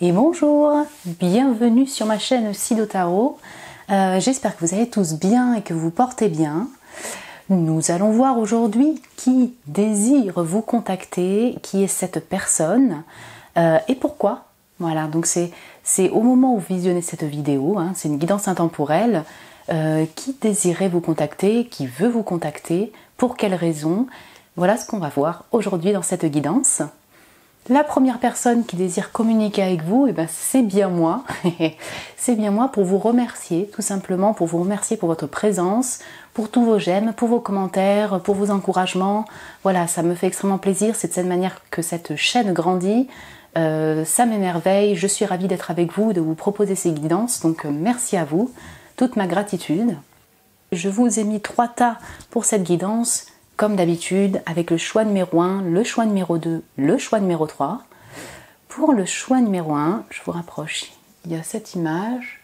Et bonjour, bienvenue sur ma chaîne Sido Tarot. J'espère que vous allez tous bien et que vous portez bien. Nous allons voir aujourd'hui qui désire vous contacter, qui est cette personne et pourquoi. Voilà, donc c'est au moment où vous visionnez cette vidéo, hein, c'est une guidance intemporelle. Qui désirait vous contacter, qui veut vous contacter, pour quelles raisons. Voilà ce qu'on va voir aujourd'hui dans cette guidance. La première personne qui désire communiquer avec vous, c'est bien moi. C'est bien moi pour vous remercier, tout simplement pour vous remercier pour votre présence, pour tous vos j'aime, pour vos commentaires, pour vos encouragements. Voilà, ça me fait extrêmement plaisir, c'est de cette manière que cette chaîne grandit. Ça m'émerveille, je suis ravie d'être avec vous, de vous proposer ces guidances, donc merci à vous, toute ma gratitude. Je vous ai mis 3 tas pour cette guidance, comme d'habitude, avec le choix numéro 1, le choix numéro 2, le choix numéro 3. Pour le choix numéro 1, je vous rapproche, il y a cette image.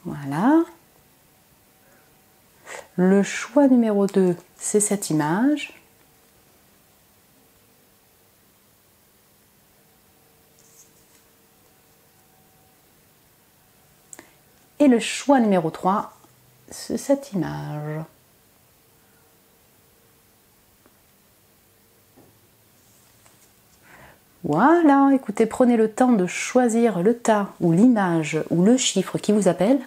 Voilà. Le choix numéro 2, c'est cette image. Et le choix numéro 3, c'est cette image. Voilà, écoutez, prenez le temps de choisir le tas ou l'image ou le chiffre qui vous appelle.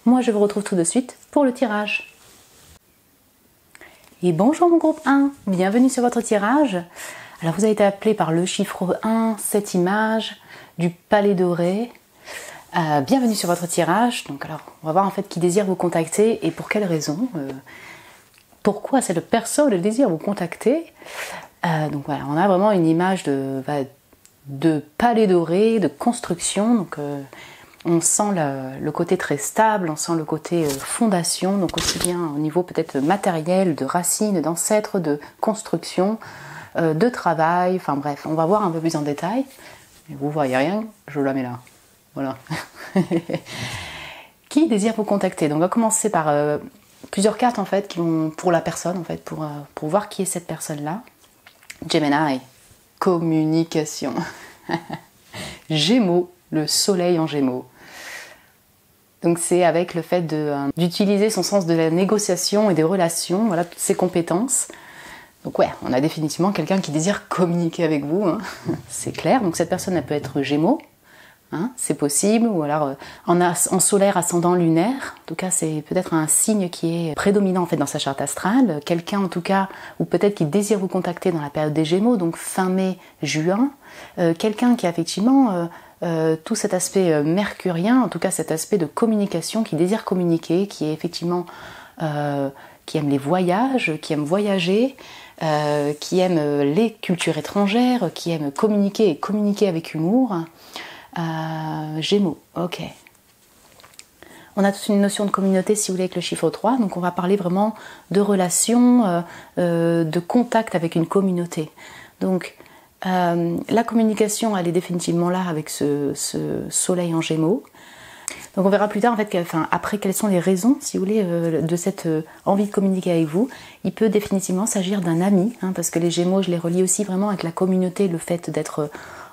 Moi, je vous retrouve tout de suite pour le tirage. Et bonjour mon groupe 1, bienvenue sur votre tirage. Alors, vous avez été appelé par le chiffre 1, cette image du palais doré. Bienvenue sur votre tirage. Donc alors, on va voir en fait qui désire vous contacter et pour quelles raisons. Pourquoi cette personne désire vous contacter. Donc voilà, on a vraiment une image de palais doré, de construction. Donc on sent le côté très stable, on sent le côté fondation, donc aussi bien au niveau peut-être matériel, de racines, d'ancêtres, de construction, de travail. Enfin bref, on va voir un peu plus en détail. Mais vous voyez rien, je la mets là. Voilà. Qui désire vous contacter? Donc on va commencer par plusieurs cartes en fait qui vont pour la personne en fait pour voir qui est cette personne là. Gemini, communication. Gémeaux, le soleil en Gémeaux. Donc c'est avec le fait d'utiliser son sens de la négociation et des relations, voilà toutes ses compétences. Donc ouais, on a définitivement quelqu'un qui désire communiquer avec vous, hein. C'est clair. Donc cette personne elle peut être Gémeaux. Hein, c'est possible, ou alors en solaire ascendant lunaire, en tout cas c'est peut-être un signe qui est prédominant en fait dans sa charte astrale, quelqu'un en tout cas, ou peut-être qui désire vous contacter dans la période des Gémeaux, donc fin mai, juin, quelqu'un qui a effectivement tout cet aspect mercurien, en tout cas cet aspect de communication, qui désire communiquer, qui est effectivement, qui aime les voyages, qui aime voyager, qui aime les cultures étrangères, qui aime communiquer et communiquer avec humour. Gémeaux, ok. On a toute une notion de communauté si vous voulez avec le chiffre 3, donc on va parler vraiment de relations, de contact avec une communauté. Donc la communication elle est définitivement là avec ce soleil en Gémeaux. Donc on verra plus tard en fait, après quelles sont les raisons si vous voulez de cette envie de communiquer avec vous. Il peut définitivement s'agir d'un ami, hein, parce que les Gémeaux je les relie aussi vraiment avec la communauté, le fait d'être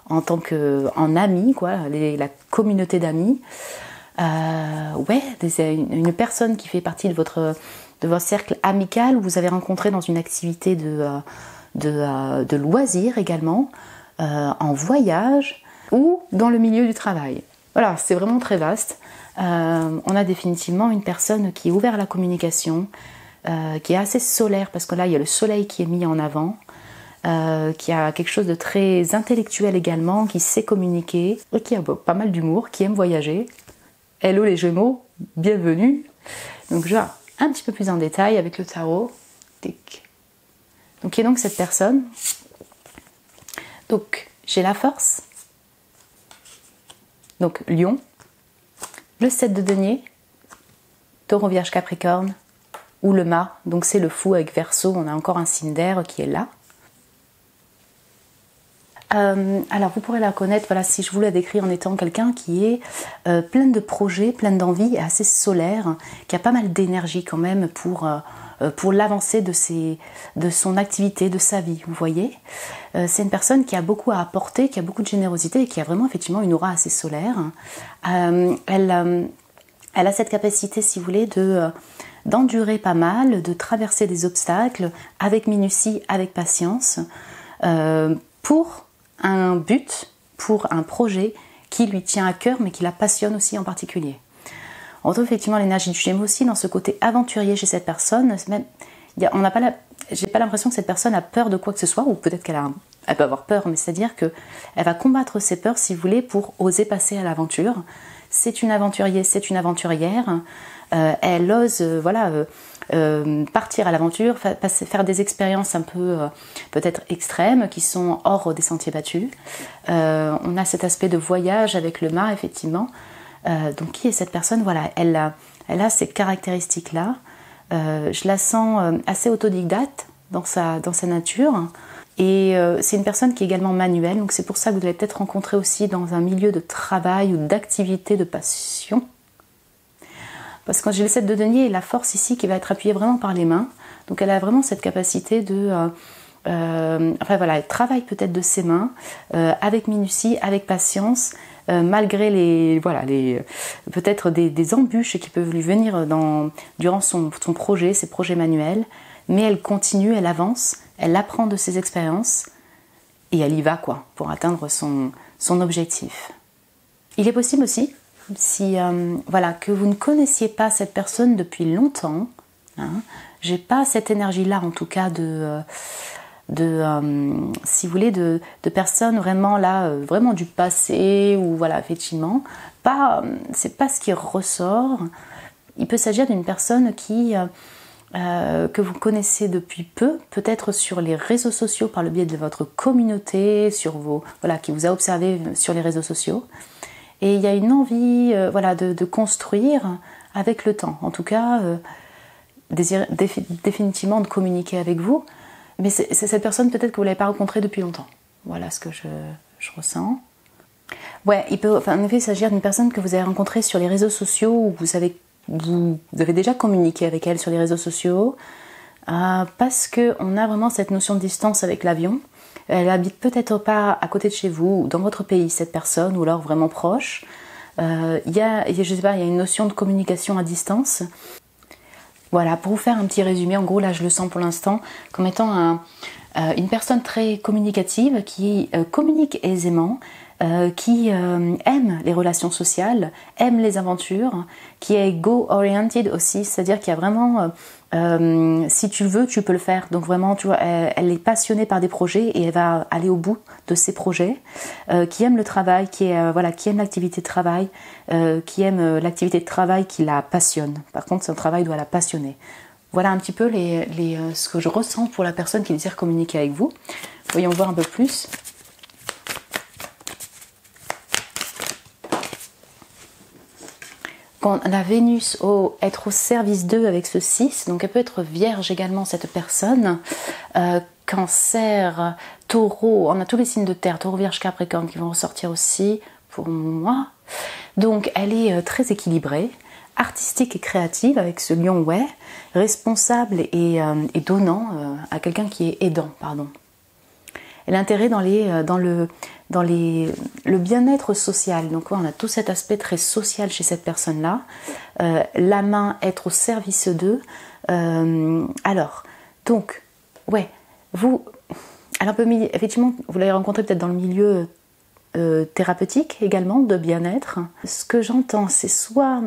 en tant qu'en ami, quoi, la communauté d'amis. Ouais, une personne qui fait partie de votre cercle amical, vous avez rencontré dans une activité de loisirs également, en voyage ou dans le milieu du travail. Voilà, c'est vraiment très vaste. On a définitivement une personne qui est ouverte à la communication, qui est assez solaire, parce que là, il y a le soleil qui est mis en avant. Qui a quelque chose de très intellectuel également, qui sait communiquer, et qui a pas mal d'humour, qui aime voyager. Hello les Gémeaux, bienvenue. Donc je vais un petit peu plus en détail avec le tarot. Donc qui est donc cette personne? Donc j'ai la force, donc Lion, le 7 de denier, Taureau, Vierge, Capricorne, ou le mât, donc c'est le fou avec Verseau, on a encore un signe d'air qui est là. Alors vous pourrez la connaître, voilà, si je vous la décris en étant quelqu'un qui est plein de projets, plein d'envie, assez solaire, qui a pas mal d'énergie quand même pour pour l'avancée de son activité, de sa vie, vous voyez. C'est une personne qui a beaucoup à apporter, qui a beaucoup de générosité et qui a vraiment effectivement une aura assez solaire. Elle a cette capacité, si vous voulez, d'endurer pas mal, de traverser des obstacles avec minutie, avec patience, pour un but, pour un projet qui lui tient à cœur, mais qui la passionne aussi en particulier. On retrouve effectivement l'énergie du Gémeaux aussi dans ce côté aventurier chez cette personne. J'ai pas l'impression que cette personne a peur de quoi que ce soit, ou peut-être elle peut avoir peur, mais c'est-à-dire qu'elle va combattre ses peurs, si vous voulez, pour oser passer à l'aventure. C'est une aventurière, elle ose partir à l'aventure, faire des expériences un peu peut-être extrêmes qui sont hors des sentiers battus. On a cet aspect de voyage avec le mât, effectivement. Donc qui est cette personne? Voilà, elle a ces caractéristiques-là. Je la sens assez autodidacte dans sa nature. Et c'est une personne qui est également manuelle, donc c'est pour ça que vous allez peut-être rencontrer aussi dans un milieu de travail ou d'activité de passion. Parce que quand j'ai le 7 de denier, la force ici qui va être appuyée vraiment par les mains, donc elle a vraiment cette capacité elle travaille peut-être de ses mains, avec minutie, avec patience, malgré peut-être des embûches qui peuvent lui venir durant son projet, ses projets manuels, mais elle continue, elle avance, elle apprend de ses expériences et elle y va pour atteindre son objectif. Il est possible aussi, que vous ne connaissiez pas cette personne depuis longtemps, j'ai pas cette énergie-là en tout cas si vous voulez, de personnes vraiment vraiment du passé, ou voilà, effectivement, c'est pas ce qui ressort. Il peut s'agir d'une personne que vous connaissez depuis peu, peut-être sur les réseaux sociaux par le biais de votre communauté, qui vous a observé sur les réseaux sociaux. Et il y a une envie de construire avec le temps, en tout cas définitivement de communiquer avec vous. Mais c'est cette personne peut-être que vous ne l'avez pas rencontrée depuis longtemps. Voilà ce que je ressens. Ouais, il peut en effet s'agir d'une personne que vous avez rencontrée sur les réseaux sociaux, ou vous avez déjà communiqué avec elle sur les réseaux sociaux, parce qu'on a vraiment cette notion de distance avec l'avion. Elle habite peut-être pas à côté de chez vous, ou dans votre pays, cette personne, ou alors vraiment proche. Il y a une notion de communication à distance. Voilà, pour vous faire un petit résumé, en gros là je le sens pour l'instant comme étant une personne très communicative, qui communique aisément, qui aime les relations sociales, aime les aventures, qui est go-oriented aussi, c'est-à-dire qu'il y a vraiment, si tu veux, tu peux le faire. Donc vraiment, tu vois, elle est passionnée par des projets et elle va aller au bout de ses projets, qui aime le travail, qui aime l'activité de travail, qui aime l'activité de travail qui la passionne. Par contre, son travail doit la passionner. Voilà un petit peu ce que je ressens pour la personne qui désire communiquer avec vous. Voyons voir un peu plus. Quand la Vénus être au service d'eux avec ce 6, donc elle peut être vierge également cette personne, Cancer, Taureau, on a tous les signes de terre, Taureau, Vierge, Capricorne qui vont ressortir aussi pour moi. Donc elle est très équilibrée, artistique et créative avec ce lion, responsable et donnant à quelqu'un qui est aidant, pardon. Et l'intérêt dans le bien-être social. Donc on a tout cet aspect très social chez cette personne-là. La main, être au service d'eux. Effectivement, vous l'avez rencontré peut-être dans le milieu thérapeutique également, de bien-être. Ce que j'entends, c'est soit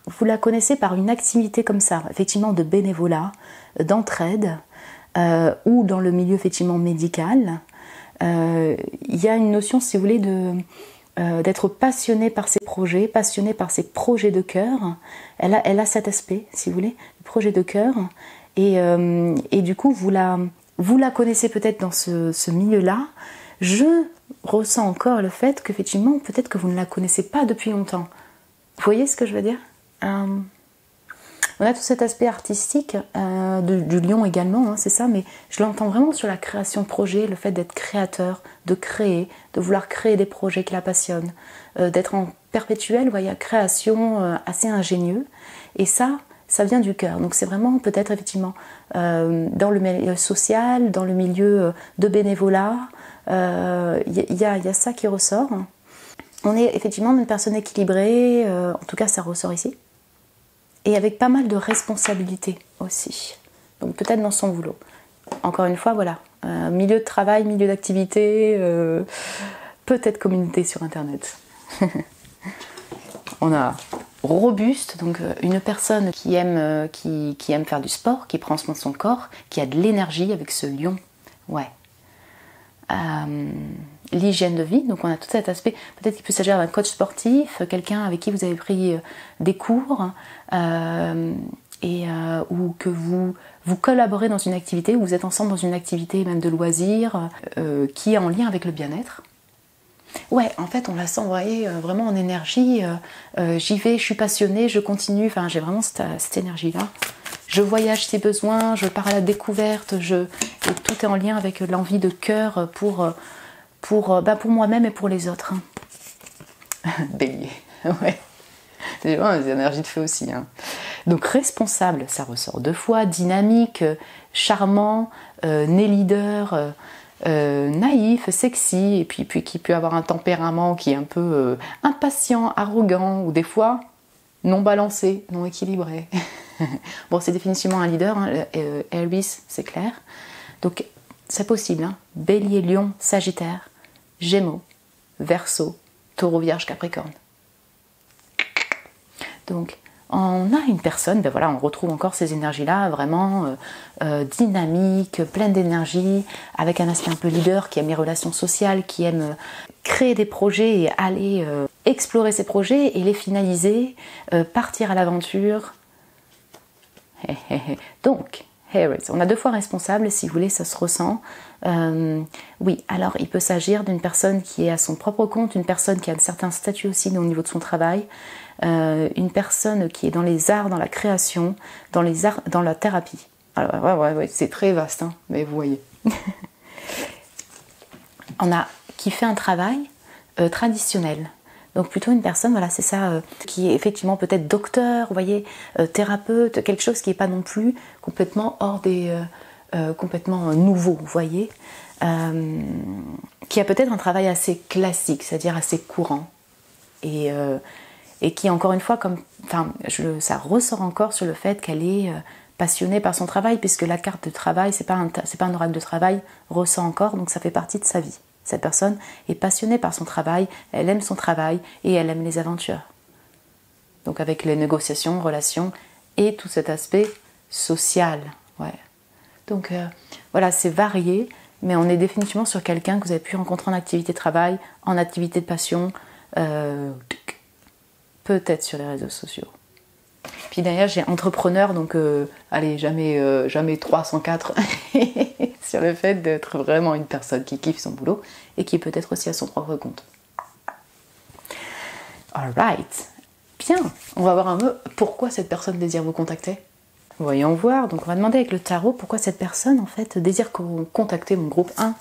vous la connaissez par une activité comme ça, effectivement de bénévolat, d'entraide, ou dans le milieu effectivement médical. Il y a une notion, si vous voulez, d'être passionné par ses projets, passionné par ses projets de cœur. Elle a cet aspect, si vous voulez, projet de cœur. Et du coup, vous la connaissez peut-être dans ce milieu-là. Je ressens encore le fait qu'effectivement, peut-être que vous ne la connaissez pas depuis longtemps. Vous voyez ce que je veux dire ? On a tout cet aspect artistique du lion également, c'est ça, mais je l'entends vraiment sur la création de projets, le fait d'être créateur, de créer, de vouloir créer des projets qui la passionnent, d'être en perpétuelle création assez ingénieux. Et ça, ça vient du cœur. Donc c'est vraiment peut-être effectivement dans le milieu social, dans le milieu de bénévolat, y a ça qui ressort. On est effectivement une personne équilibrée, en tout cas ça ressort ici, et avec pas mal de responsabilités aussi. Donc peut-être dans son boulot. Encore une fois, voilà, milieu de travail, milieu d'activité, peut-être communauté sur Internet. On a robuste, donc une personne qui aime faire du sport, qui prend soin de son corps, qui a de l'énergie avec ce lion. Ouais. L'hygiène de vie, donc on a tout cet aspect, peut-être qu'il peut s'agir d'un coach sportif, quelqu'un avec qui vous avez pris des cours, ou que vous collaborez dans une activité, ou vous êtes ensemble dans une activité même de loisirs, qui est en lien avec le bien-être. Ouais, en fait on la sent, vous voyez, vraiment en énergie, j'y vais, je suis passionnée, je continue, enfin j'ai vraiment cette énergie-là. Je voyage si besoin, je pars à la découverte, et tout est en lien avec l'envie de cœur pour moi-même et pour les autres. Bélier, ouais. C'est vraiment des énergies de feu aussi. Hein. Donc responsable, ça ressort 2 fois, dynamique, charmant, né leader, naïf, sexy, et puis qui peut avoir un tempérament qui est un peu impatient, arrogant, ou des fois non balancé, non équilibré. Bon, c'est définitivement un leader, hein, Aries, c'est clair. Donc, c'est possible. Hein. Bélier, Lion, Sagittaire, Gémeaux, Verseau, Taureau, Vierge, Capricorne. Donc, on a une personne, ben voilà, on retrouve encore ces énergies-là, vraiment dynamique, pleine d'énergie, avec un aspect un peu leader, qui aime les relations sociales, qui aime créer des projets et aller explorer ces projets et les finaliser, partir à l'aventure. Donc, Aries, on a 2 fois responsable, si vous voulez, ça se ressent. Oui, alors il peut s'agir d'une personne qui est à son propre compte, une personne qui a un certain statut aussi au niveau de son travail, une personne qui est dans les arts, dans la création, dans les arts, dans la thérapie. Alors, ouais, c'est très vaste, hein, mais vous voyez. On a qui fait un travail traditionnel. Donc plutôt une personne, voilà, c'est ça, qui est effectivement peut-être docteur, vous voyez, thérapeute, quelque chose qui n'est pas non plus complètement hors des... complètement nouveau, vous voyez, qui a peut-être un travail assez classique, c'est-à-dire assez courant, et qui, encore une fois, ça ressort encore sur le fait qu'elle est passionnée par son travail, puisque la carte de travail, c'est pas un oracle de travail, ressort encore, donc ça fait partie de sa vie. Cette personne est passionnée par son travail, elle aime son travail et elle aime les aventures. Donc avec les négociations, relations et tout cet aspect social. Ouais. Donc voilà, c'est varié, mais on est définitivement sur quelqu'un que vous avez pu rencontrer en activité de travail, en activité de passion, peut-être sur les réseaux sociaux. Puis derrière, j'ai entrepreneur, donc allez, jamais 304 sur le fait d'être vraiment une personne qui kiffe son boulot et qui peut être aussi à son propre compte. Alright, bien, on va voir un peu pourquoi cette personne désire vous contacter. Voyons voir, donc on va demander avec le tarot pourquoi cette personne en fait désire contacter mon groupe 1.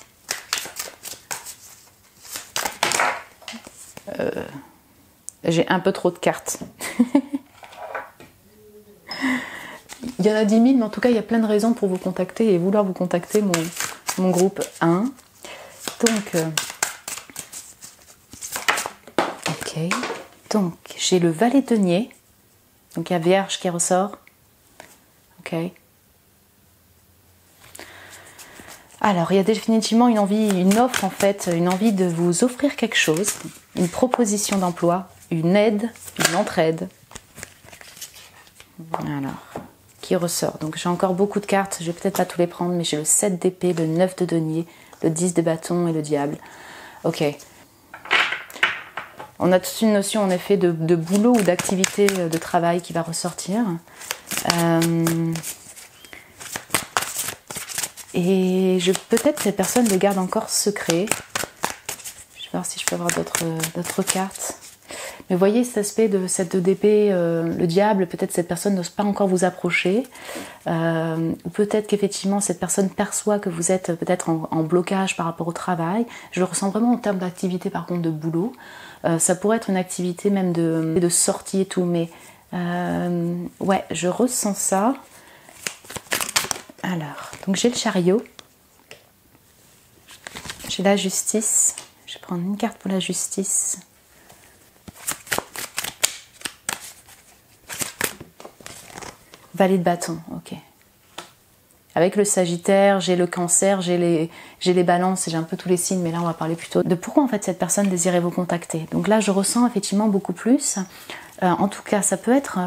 J'ai un peu trop de cartes. Il y en a 10 000, mais en tout cas, il y a plein de raisons pour vous contacter et vouloir vous contacter, mon groupe 1. Donc, ok. Donc, j'ai le valet de denier. Donc, il y a Vierge qui ressort. Ok. Alors, il y a définitivement une envie, une offre en fait, une envie de vous offrir quelque chose, une proposition d'emploi, une aide, une entraide. Alors, qui ressort. Donc j'ai encore beaucoup de cartes, je vais peut-être pas tous les prendre, mais j'ai le 7 d'épée, le 9 de denier, le 10 de bâton et le diable. Ok. On a toute une notion en effet de boulot ou d'activité de travail qui va ressortir. Et peut-être que cette personne le garde encore secret. Je vais voir si je peux avoir d'autres cartes. Mais vous voyez cet aspect de cette 2 d'épée, le diable, peut-être cette personne n'ose pas encore vous approcher. Ou peut-être qu'effectivement cette personne perçoit que vous êtes peut-être en blocage par rapport au travail. Je le ressens vraiment en termes d'activité par contre de boulot. Ça pourrait être une activité même de sortie et tout, mais Ouais, je ressens ça. Alors, donc j'ai le chariot. J'ai la justice. Je vais prendre une carte pour la justice. Valet de bâton, ok. Avec le Sagittaire, j'ai le Cancer, j'ai les balances, j'ai un peu tous les signes, mais là on va parler plutôt de pourquoi en fait cette personne désirait vous contacter. Donc là je ressens effectivement beaucoup plus. En tout cas, ça peut être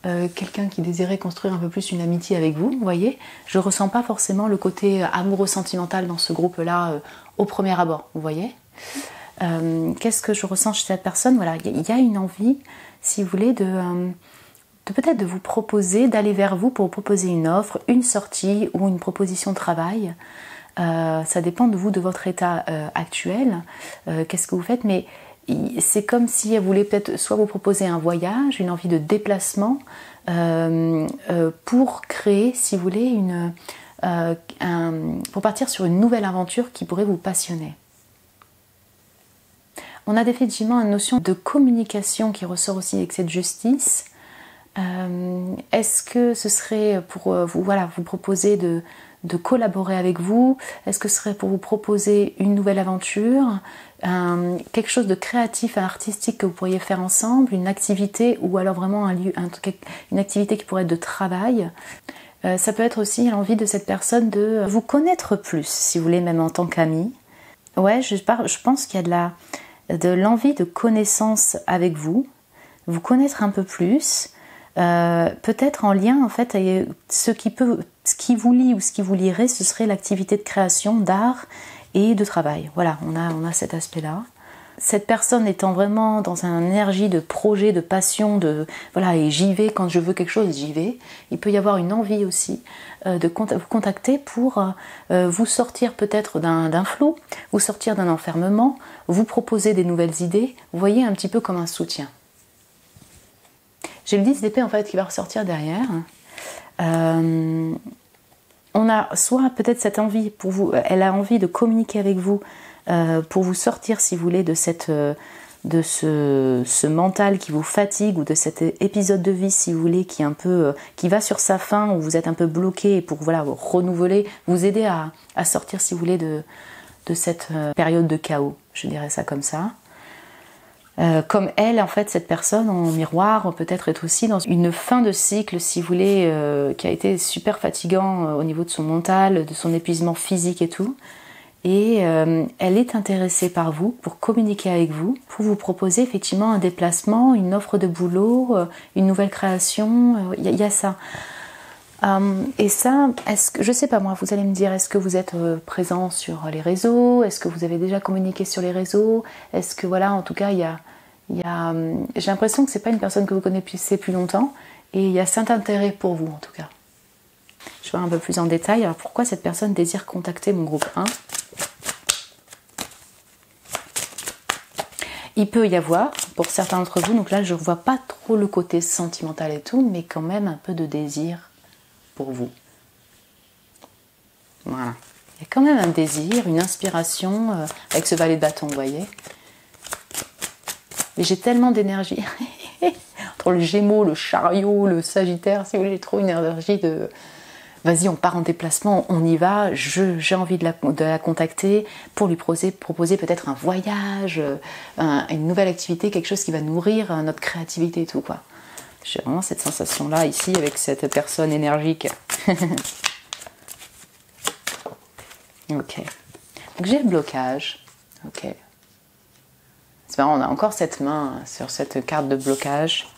quelqu'un qui désirait construire un peu plus une amitié avec vous, vous voyez. Je ressens pas forcément le côté amoureux sentimental dans ce groupe-là au premier abord, vous voyez. Qu'est-ce que je ressens chez cette personne? Voilà, il y a une envie, si vous voulez, de peut-être de vous proposer, d'aller vers vous pour vous proposer une offre, une sortie ou une proposition de travail. Ça dépend de vous, de votre état actuel. Qu'est-ce que vous faites? Mais c'est comme si elle voulait peut-être soit vous proposer un voyage, une envie de déplacement pour créer, si vous voulez, pour partir sur une nouvelle aventure qui pourrait vous passionner. On a définitivement une notion de communication qui ressort aussi avec cette justice. Est-ce que ce serait pour vous, voilà, vous proposer de collaborer avec vous? Est-ce que ce serait pour vous proposer une nouvelle aventure, quelque chose de créatif et artistique que vous pourriez faire ensemble, une activité ou alors vraiment une activité qui pourrait être de travail? Ça peut être aussi l'envie de cette personne de vous connaître plus, si vous voulez, même en tant qu'ami. Ouais, je pense qu'il y a de l'envie de connaissance avec vous, vous connaître un peu plus. Peut-être en lien en fait avec ce qui vous lie ou ce qui vous lierait, ce serait l'activité de création, d'art et de travail. Voilà, on a cet aspect-là. Cette personne étant vraiment dans une énergie de projet, de passion, voilà, et j'y vais quand je veux quelque chose, j'y vais. Il peut y avoir une envie aussi de vous contacter pour vous sortir peut-être d'un flou, vous sortir d'un enfermement, vous proposer des nouvelles idées. Vous voyez, un petit peu comme un soutien. J'ai le 10 d'épée en fait qui va ressortir derrière. On a soit peut-être cette envie pour vous, elle a envie de communiquer avec vous pour vous sortir, si vous voulez, de ce mental qui vous fatigue ou de cet épisode de vie, si vous voulez, qui va sur sa fin, où vous êtes un peu bloqué, et pour voilà, vous renouveler, vous aider à sortir, si vous voulez, de cette période de chaos, je dirais ça comme ça. Comme elle, en fait, cette personne en miroir peut-être est aussi dans une fin de cycle, si vous voulez, qui a été super fatigant au niveau de son mental, de son épuisement physique et tout. Et elle est intéressée par vous, pour communiquer avec vous, pour vous proposer effectivement un déplacement, une offre de boulot, une nouvelle création, il y a ça. Et ça, je sais pas moi, vous allez me dire, est-ce que vous êtes présent sur les réseaux? Est-ce que vous avez déjà communiqué sur les réseaux? Est-ce que voilà, en tout cas, j'ai l'impression que c'est pas une personne que vous connaissez plus longtemps et il y a cet intérêt pour vous en tout cas. Je vais voir un peu plus en détail. Alors pourquoi cette personne désire contacter mon groupe 1? Il peut y avoir, pour certains d'entre vous, donc là je ne vois pas trop le côté sentimental et tout, mais quand même un peu de désir pour vous. Voilà. Il y a quand même un désir, une inspiration avec ce valet de bâton, vous voyez. Mais j'ai tellement d'énergie. Entre le Gémeaux, le Chariot, le Sagittaire, si vous voulez, j'ai trop une énergie de... Vas-y, on part en déplacement, on y va, j'ai envie de la contacter pour lui proposer peut-être un voyage, une nouvelle activité, quelque chose qui va nourrir notre créativité et tout, quoi. J'ai vraiment cette sensation-là ici avec cette personne énergique. Ok. Donc j'ai le blocage. Ok. C'est marrant, on a encore cette main sur cette carte de blocage.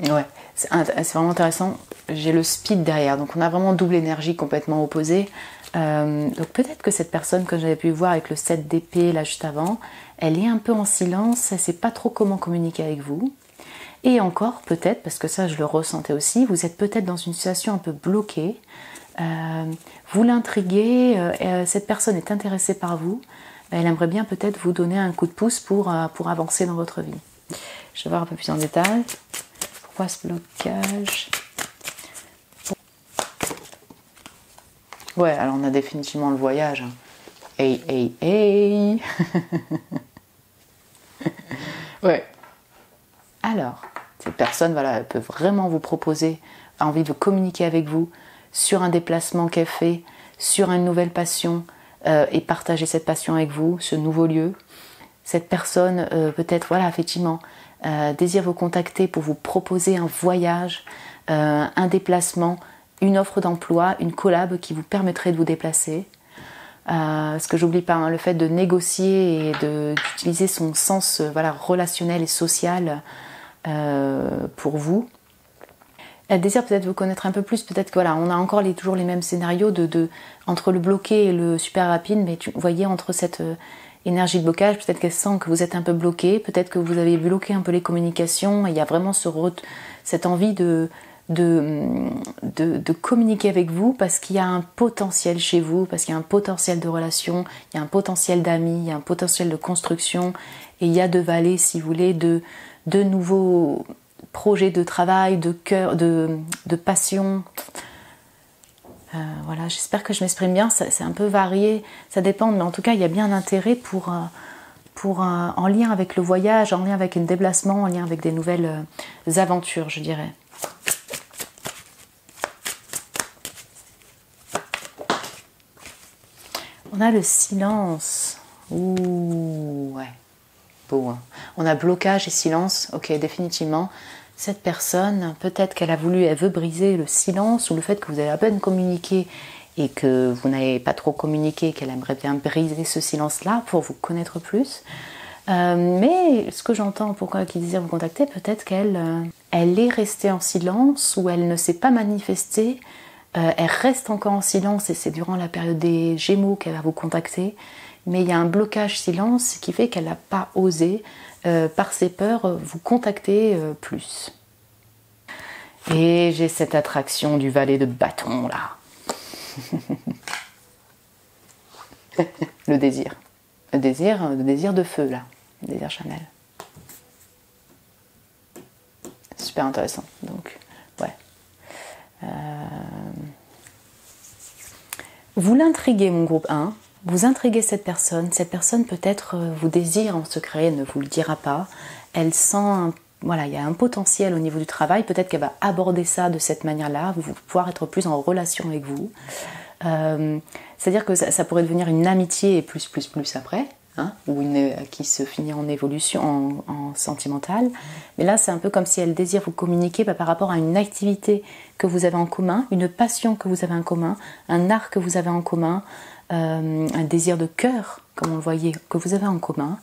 Ouais, c'est vraiment intéressant. J'ai le speed derrière, donc on a vraiment double énergie complètement opposée. Donc peut-être que cette personne que j'avais pu voir avec le 7 d'épée là juste avant, elle est un peu en silence, elle ne sait pas trop comment communiquer avec vous. Et encore peut-être, parce que ça je le ressentais aussi, vous êtes peut-être dans une situation un peu bloquée. Vous l'intriguez, cette personne est intéressée par vous. Elle aimerait bien peut-être vous donner un coup de pouce pour avancer dans votre vie. Je vais voir un peu plus en détail. Pourquoi ce blocage? Ouais, alors on a définitivement le voyage. Hey, hey, hey. Ouais. Alors, cette personne, voilà, elle peut vraiment vous proposer, a envie de communiquer avec vous sur un déplacement qu'elle fait, sur une nouvelle passion, et partager cette passion avec vous, ce nouveau lieu. Cette personne, peut-être, voilà, effectivement, désire vous contacter pour vous proposer un voyage, un déplacement, une offre d'emploi, une collab qui vous permettrait de vous déplacer. Ce que j'oublie pas, hein, le fait de négocier et d'utiliser son sens voilà, relationnel et social pour vous. Elle désire peut-être vous connaître un peu plus, peut-être que voilà, on a encore toujours les mêmes scénarios entre le bloqué et le super rapide, mais vous voyez, entre cette énergie de blocage, peut-être qu'elle sent que vous êtes un peu bloqué, peut-être que vous avez bloqué un peu les communications, et il y a vraiment cette envie de communiquer avec vous parce qu'il y a un potentiel chez vous, parce qu'il y a un potentiel de relation, il y a un potentiel d'amis, il y a un potentiel de construction, et il y a de valer, si vous voulez, de nouveaux projets de travail, de cœur, de passion. Voilà, j'espère que je m'exprime bien, c'est un peu varié, ça dépend, mais en tout cas il y a bien un intérêt en lien avec le voyage, en lien avec un déplacement, en lien avec des nouvelles aventures, je dirais. On a le silence. Ouh, ouais. Beau, hein. On a blocage et silence. Ok, définitivement. Cette personne, peut-être qu'elle veut briser le silence ou le fait que vous avez à peine communiqué et que vous n'avez pas trop communiqué, qu'elle aimerait bien briser ce silence-là pour vous connaître plus. Mais ce que j'entends, pourquoi elle désire vous contacter, peut-être qu'elle est restée en silence ou elle ne s'est pas manifestée. Elle reste encore en silence et c'est durant la période des Gémeaux qu'elle va vous contacter. Mais il y a un blocage silence qui fait qu'elle n'a pas osé, par ses peurs, vous contacter plus. Et j'ai cette attraction du valet de bâton là. Le désir. Le désir de feu là. Le désir Chanel. Super intéressant. Donc, ouais. Vous l'intriguez, mon groupe 1. Vous intriguez cette personne peut-être vous désire en secret, ne vous le dira pas. Elle sent, voilà, il y a un potentiel au niveau du travail, peut-être qu'elle va aborder ça de cette manière-là, vous pouvoir être plus en relation avec vous. C'est-à-dire que ça pourrait devenir une amitié et plus après, hein, ou qui se finit en évolution, en sentimentale. Mais là, c'est un peu comme si elle désire vous communiquer par rapport à une activité que vous avez en commun, une passion que vous avez en commun, un art que vous avez en commun, un désir de cœur, comme on le voyait, que vous avez en commun,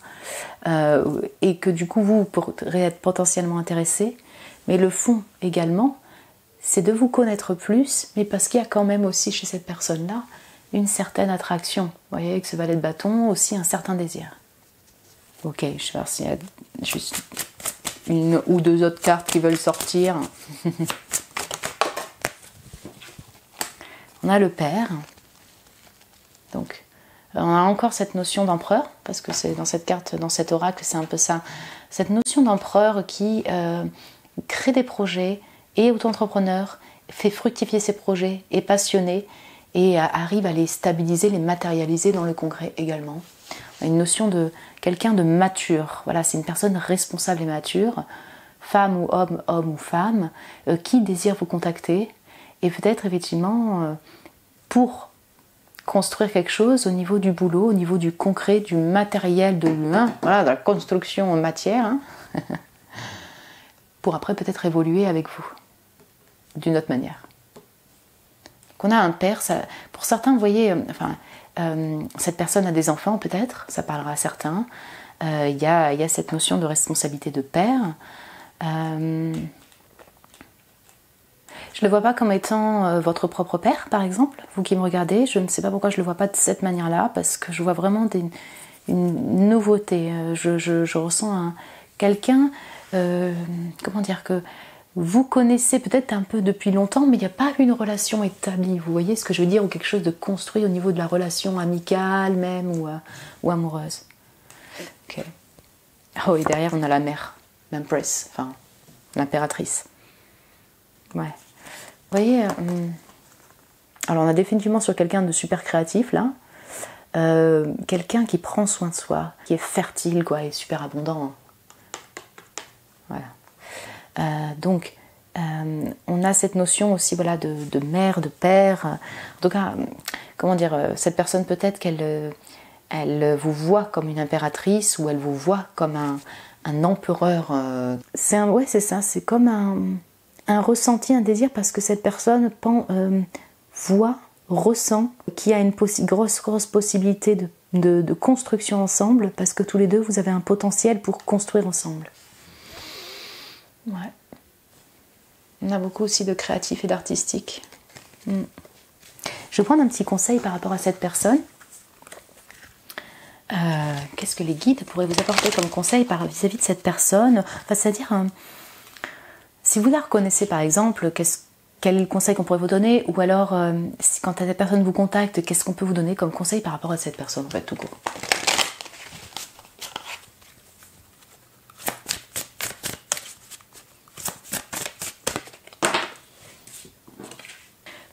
et que du coup vous pourrez être potentiellement intéressé. Mais le fond également, c'est de vous connaître plus, mais parce qu'il y a quand même aussi chez cette personne-là une certaine attraction. Vous voyez, avec ce valet de bâton, aussi un certain désir. Ok, je vais voir s'il y a juste une ou deux autres cartes qui veulent sortir. On a le père. Donc, on a encore cette notion d'empereur, parce que c'est dans cette carte, dans cet oracle, c'est un peu ça. Cette notion d'empereur qui crée des projets, est auto-entrepreneur, fait fructifier ses projets, est passionné et arrive à les stabiliser, les matérialiser dans le concret également. On a une notion de quelqu'un de mature. Voilà, c'est une personne responsable et mature, femme ou homme ou femme, qui désire vous contacter et peut-être effectivement pour construire quelque chose au niveau du boulot, au niveau du concret, du matériel, de l'humain, voilà, de la construction en matière, hein, pour après peut-être évoluer avec vous d'une autre manière. Donc on a un père, ça, pour certains, vous voyez, cette personne a des enfants peut-être, ça parlera à certains. Il y a cette notion de responsabilité de père. Je ne le vois pas comme étant votre propre père, par exemple. Vous qui me regardez, je ne sais pas pourquoi je ne le vois pas de cette manière-là, parce que je vois vraiment une nouveauté. Je ressens quelqu'un, comment dire, que vous connaissez peut-être un peu depuis longtemps, mais il n'y a pas une relation établie. Vous voyez ce que je veux dire, ou quelque chose de construit au niveau de la relation amicale même, ou amoureuse. Ok. Oh, et derrière, on a la mère, l'empress, enfin, l'impératrice. Ouais. Vous voyez, alors on a définitivement sur quelqu'un de super créatif là, quelqu'un qui prend soin de soi, qui est fertile quoi, et super abondant. Voilà. Donc, on a cette notion aussi voilà, de mère, de père. En tout cas, comment dire, cette personne peut-être qu'elle elle vous voit comme une impératrice ou elle vous voit comme un empereur. Ouais, c'est ça, c'est comme un ressenti, un désir parce que cette personne voit, ressent qu'il y a une grosse possibilité de construction ensemble parce que tous les deux vous avez un potentiel pour construire ensemble. Ouais. On a beaucoup aussi de créatifs et d'artistiques. Je vais prendre un petit conseil par rapport à cette personne. Qu'est-ce que les guides pourraient vous apporter comme conseil vis-à-vis de cette personne? Enfin, c'est-à-dire, si vous la reconnaissez par exemple, quel est le conseil qu'on pourrait vous donner? Ou alors, quand cette personne vous contacte, qu'est-ce qu'on peut vous donner comme conseil par rapport à cette personne, en fait, tout court?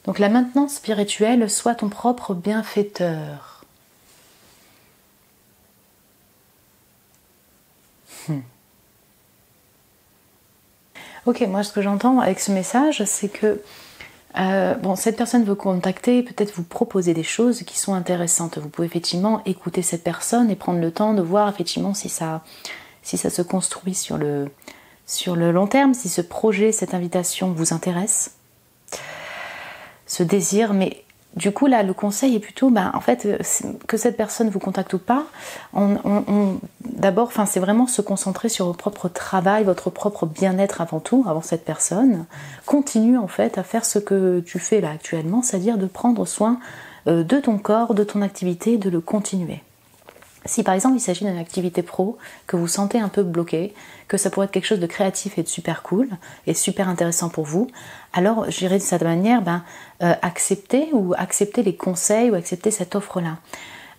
Donc la maintenance spirituelle, sois ton propre bienfaiteur. Ok, moi ce que j'entends avec ce message, c'est que cette personne veut contacter, peut-être vous proposer des choses qui sont intéressantes. Vous pouvez effectivement écouter cette personne et prendre le temps de voir effectivement si ça se construit sur le long terme, si ce projet, cette invitation vous intéresse. Ce désir, mais du coup là le conseil est plutôt en fait que cette personne vous contacte ou pas, d'abord c'est vraiment se concentrer sur votre propre travail, votre propre bien-être avant tout, avant cette personne. Continue en fait à faire ce que tu fais là actuellement, c'est-à-dire de prendre soin de ton corps, de ton activité, de le continuer. Si par exemple il s'agit d'une activité pro que vous sentez un peu bloquée, que ça pourrait être quelque chose de créatif et de super cool et super intéressant pour vous, alors je dirais de cette manière, accepter les conseils ou accepter cette offre-là.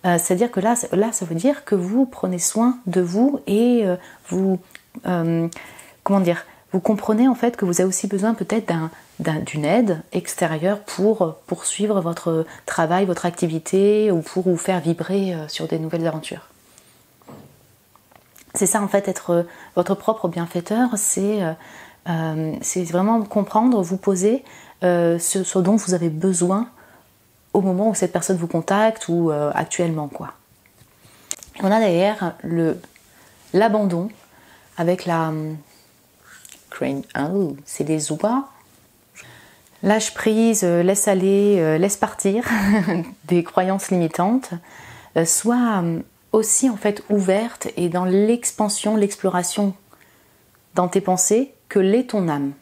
C'est-à-dire que là, ça veut dire que vous prenez soin de vous et vous comprenez en fait que vous avez aussi besoin peut-être d'une aide extérieure pour poursuivre votre travail, votre activité ou pour vous faire vibrer sur des nouvelles aventures. C'est ça en fait, être votre propre bienfaiteur, c'est vraiment comprendre, vous poser ce dont vous avez besoin au moment où cette personne vous contacte ou actuellement quoi. On a derrière l'abandon avec la crane. Oh, c'est des oies. Lâche prise, laisse aller, laisse partir des croyances limitantes. Sois aussi en fait ouverte et dans l'expansion, l'exploration dans tes pensées que l'est ton âme.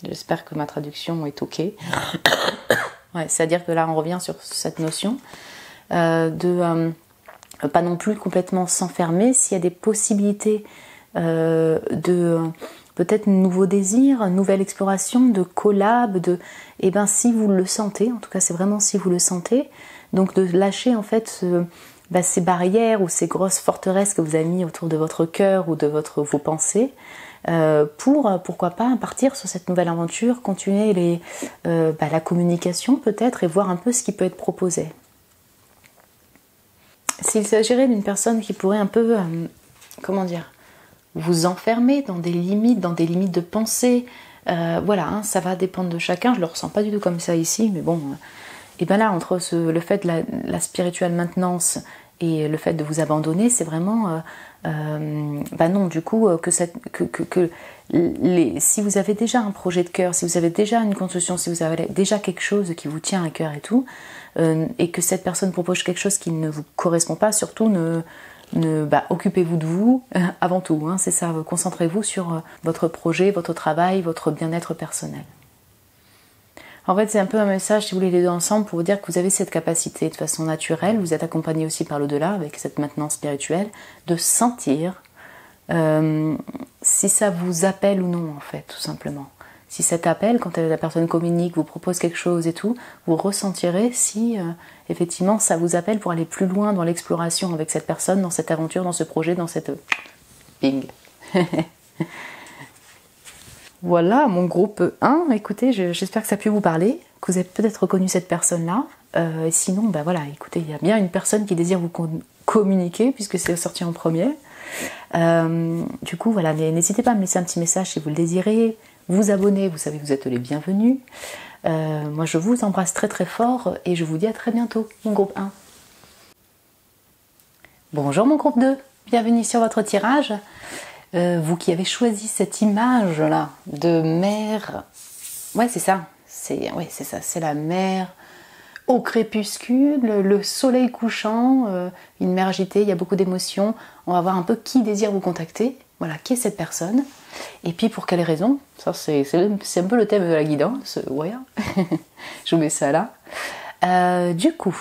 J'espère que ma traduction est ok. Ouais, c'est-à-dire que là on revient sur cette notion de pas non plus complètement s'enfermer s'il y a des possibilités de peut-être nouveaux désirs, nouvelle exploration, de collab, si vous le sentez, en tout cas c'est vraiment si vous le sentez, donc de lâcher en fait ces barrières ou ces grosses forteresses que vous avez mis autour de votre cœur ou de vos pensées, pourquoi pas partir sur cette nouvelle aventure, continuer la communication peut-être et voir un peu ce qui peut être proposé. S'il s'agirait d'une personne qui pourrait un peu, vous enfermer dans des limites de pensée, ça va dépendre de chacun, je le ressens pas du tout comme ça ici, mais bon, et bien là, entre le fait de la spirituelle maintenance et le fait de vous abandonner, c'est vraiment non, du coup, si vous avez déjà un projet de cœur, si vous avez déjà une construction, si vous avez déjà quelque chose qui vous tient à cœur et tout, et que cette personne propose quelque chose qui ne vous correspond pas, surtout occupez-vous de vous avant tout, c'est ça, concentrez-vous sur votre projet, votre travail, votre bien-être personnel. En fait, c'est un peu un message, si vous voulez les deux ensemble, pour vous dire que vous avez cette capacité de façon naturelle, vous êtes accompagné aussi par l'au-delà, avec cette maintenance spirituelle, de sentir si ça vous appelle ou non, en fait, tout simplement. Si cet appel, quand la personne communique, vous propose quelque chose et tout, vous ressentirez si, effectivement, ça vous appelle pour aller plus loin dans l'exploration avec cette personne, dans cette aventure, dans ce projet, dans cette... Bing. Voilà, mon groupe 1. Écoutez, j'espère que ça a pu vous parler, que vous avez peut-être reconnu cette personne-là. Sinon, écoutez, il y a bien une personne qui désire vous communiquer, puisque c'est sorti en premier. Du coup, voilà, n'hésitez pas à me laisser un petit message si vous le désirez. Vous abonner, vous savez que vous êtes les bienvenus. Moi, je vous embrasse très très fort et je vous dis à très bientôt, mon groupe 1. Bonjour mon groupe 2, bienvenue sur votre tirage. Vous qui avez choisi cette image-là de mer... Ouais, c'est ça. C'est ça, c'est la mer au crépuscule, le soleil couchant, une mer agitée, il y a beaucoup d'émotions. On va voir un peu qui désire vous contacter. Voilà, qui est cette personne. Et puis pour quelles raisons. Ça, c'est un peu le thème de la guidance. Ouais. Je vous mets ça là. Du coup,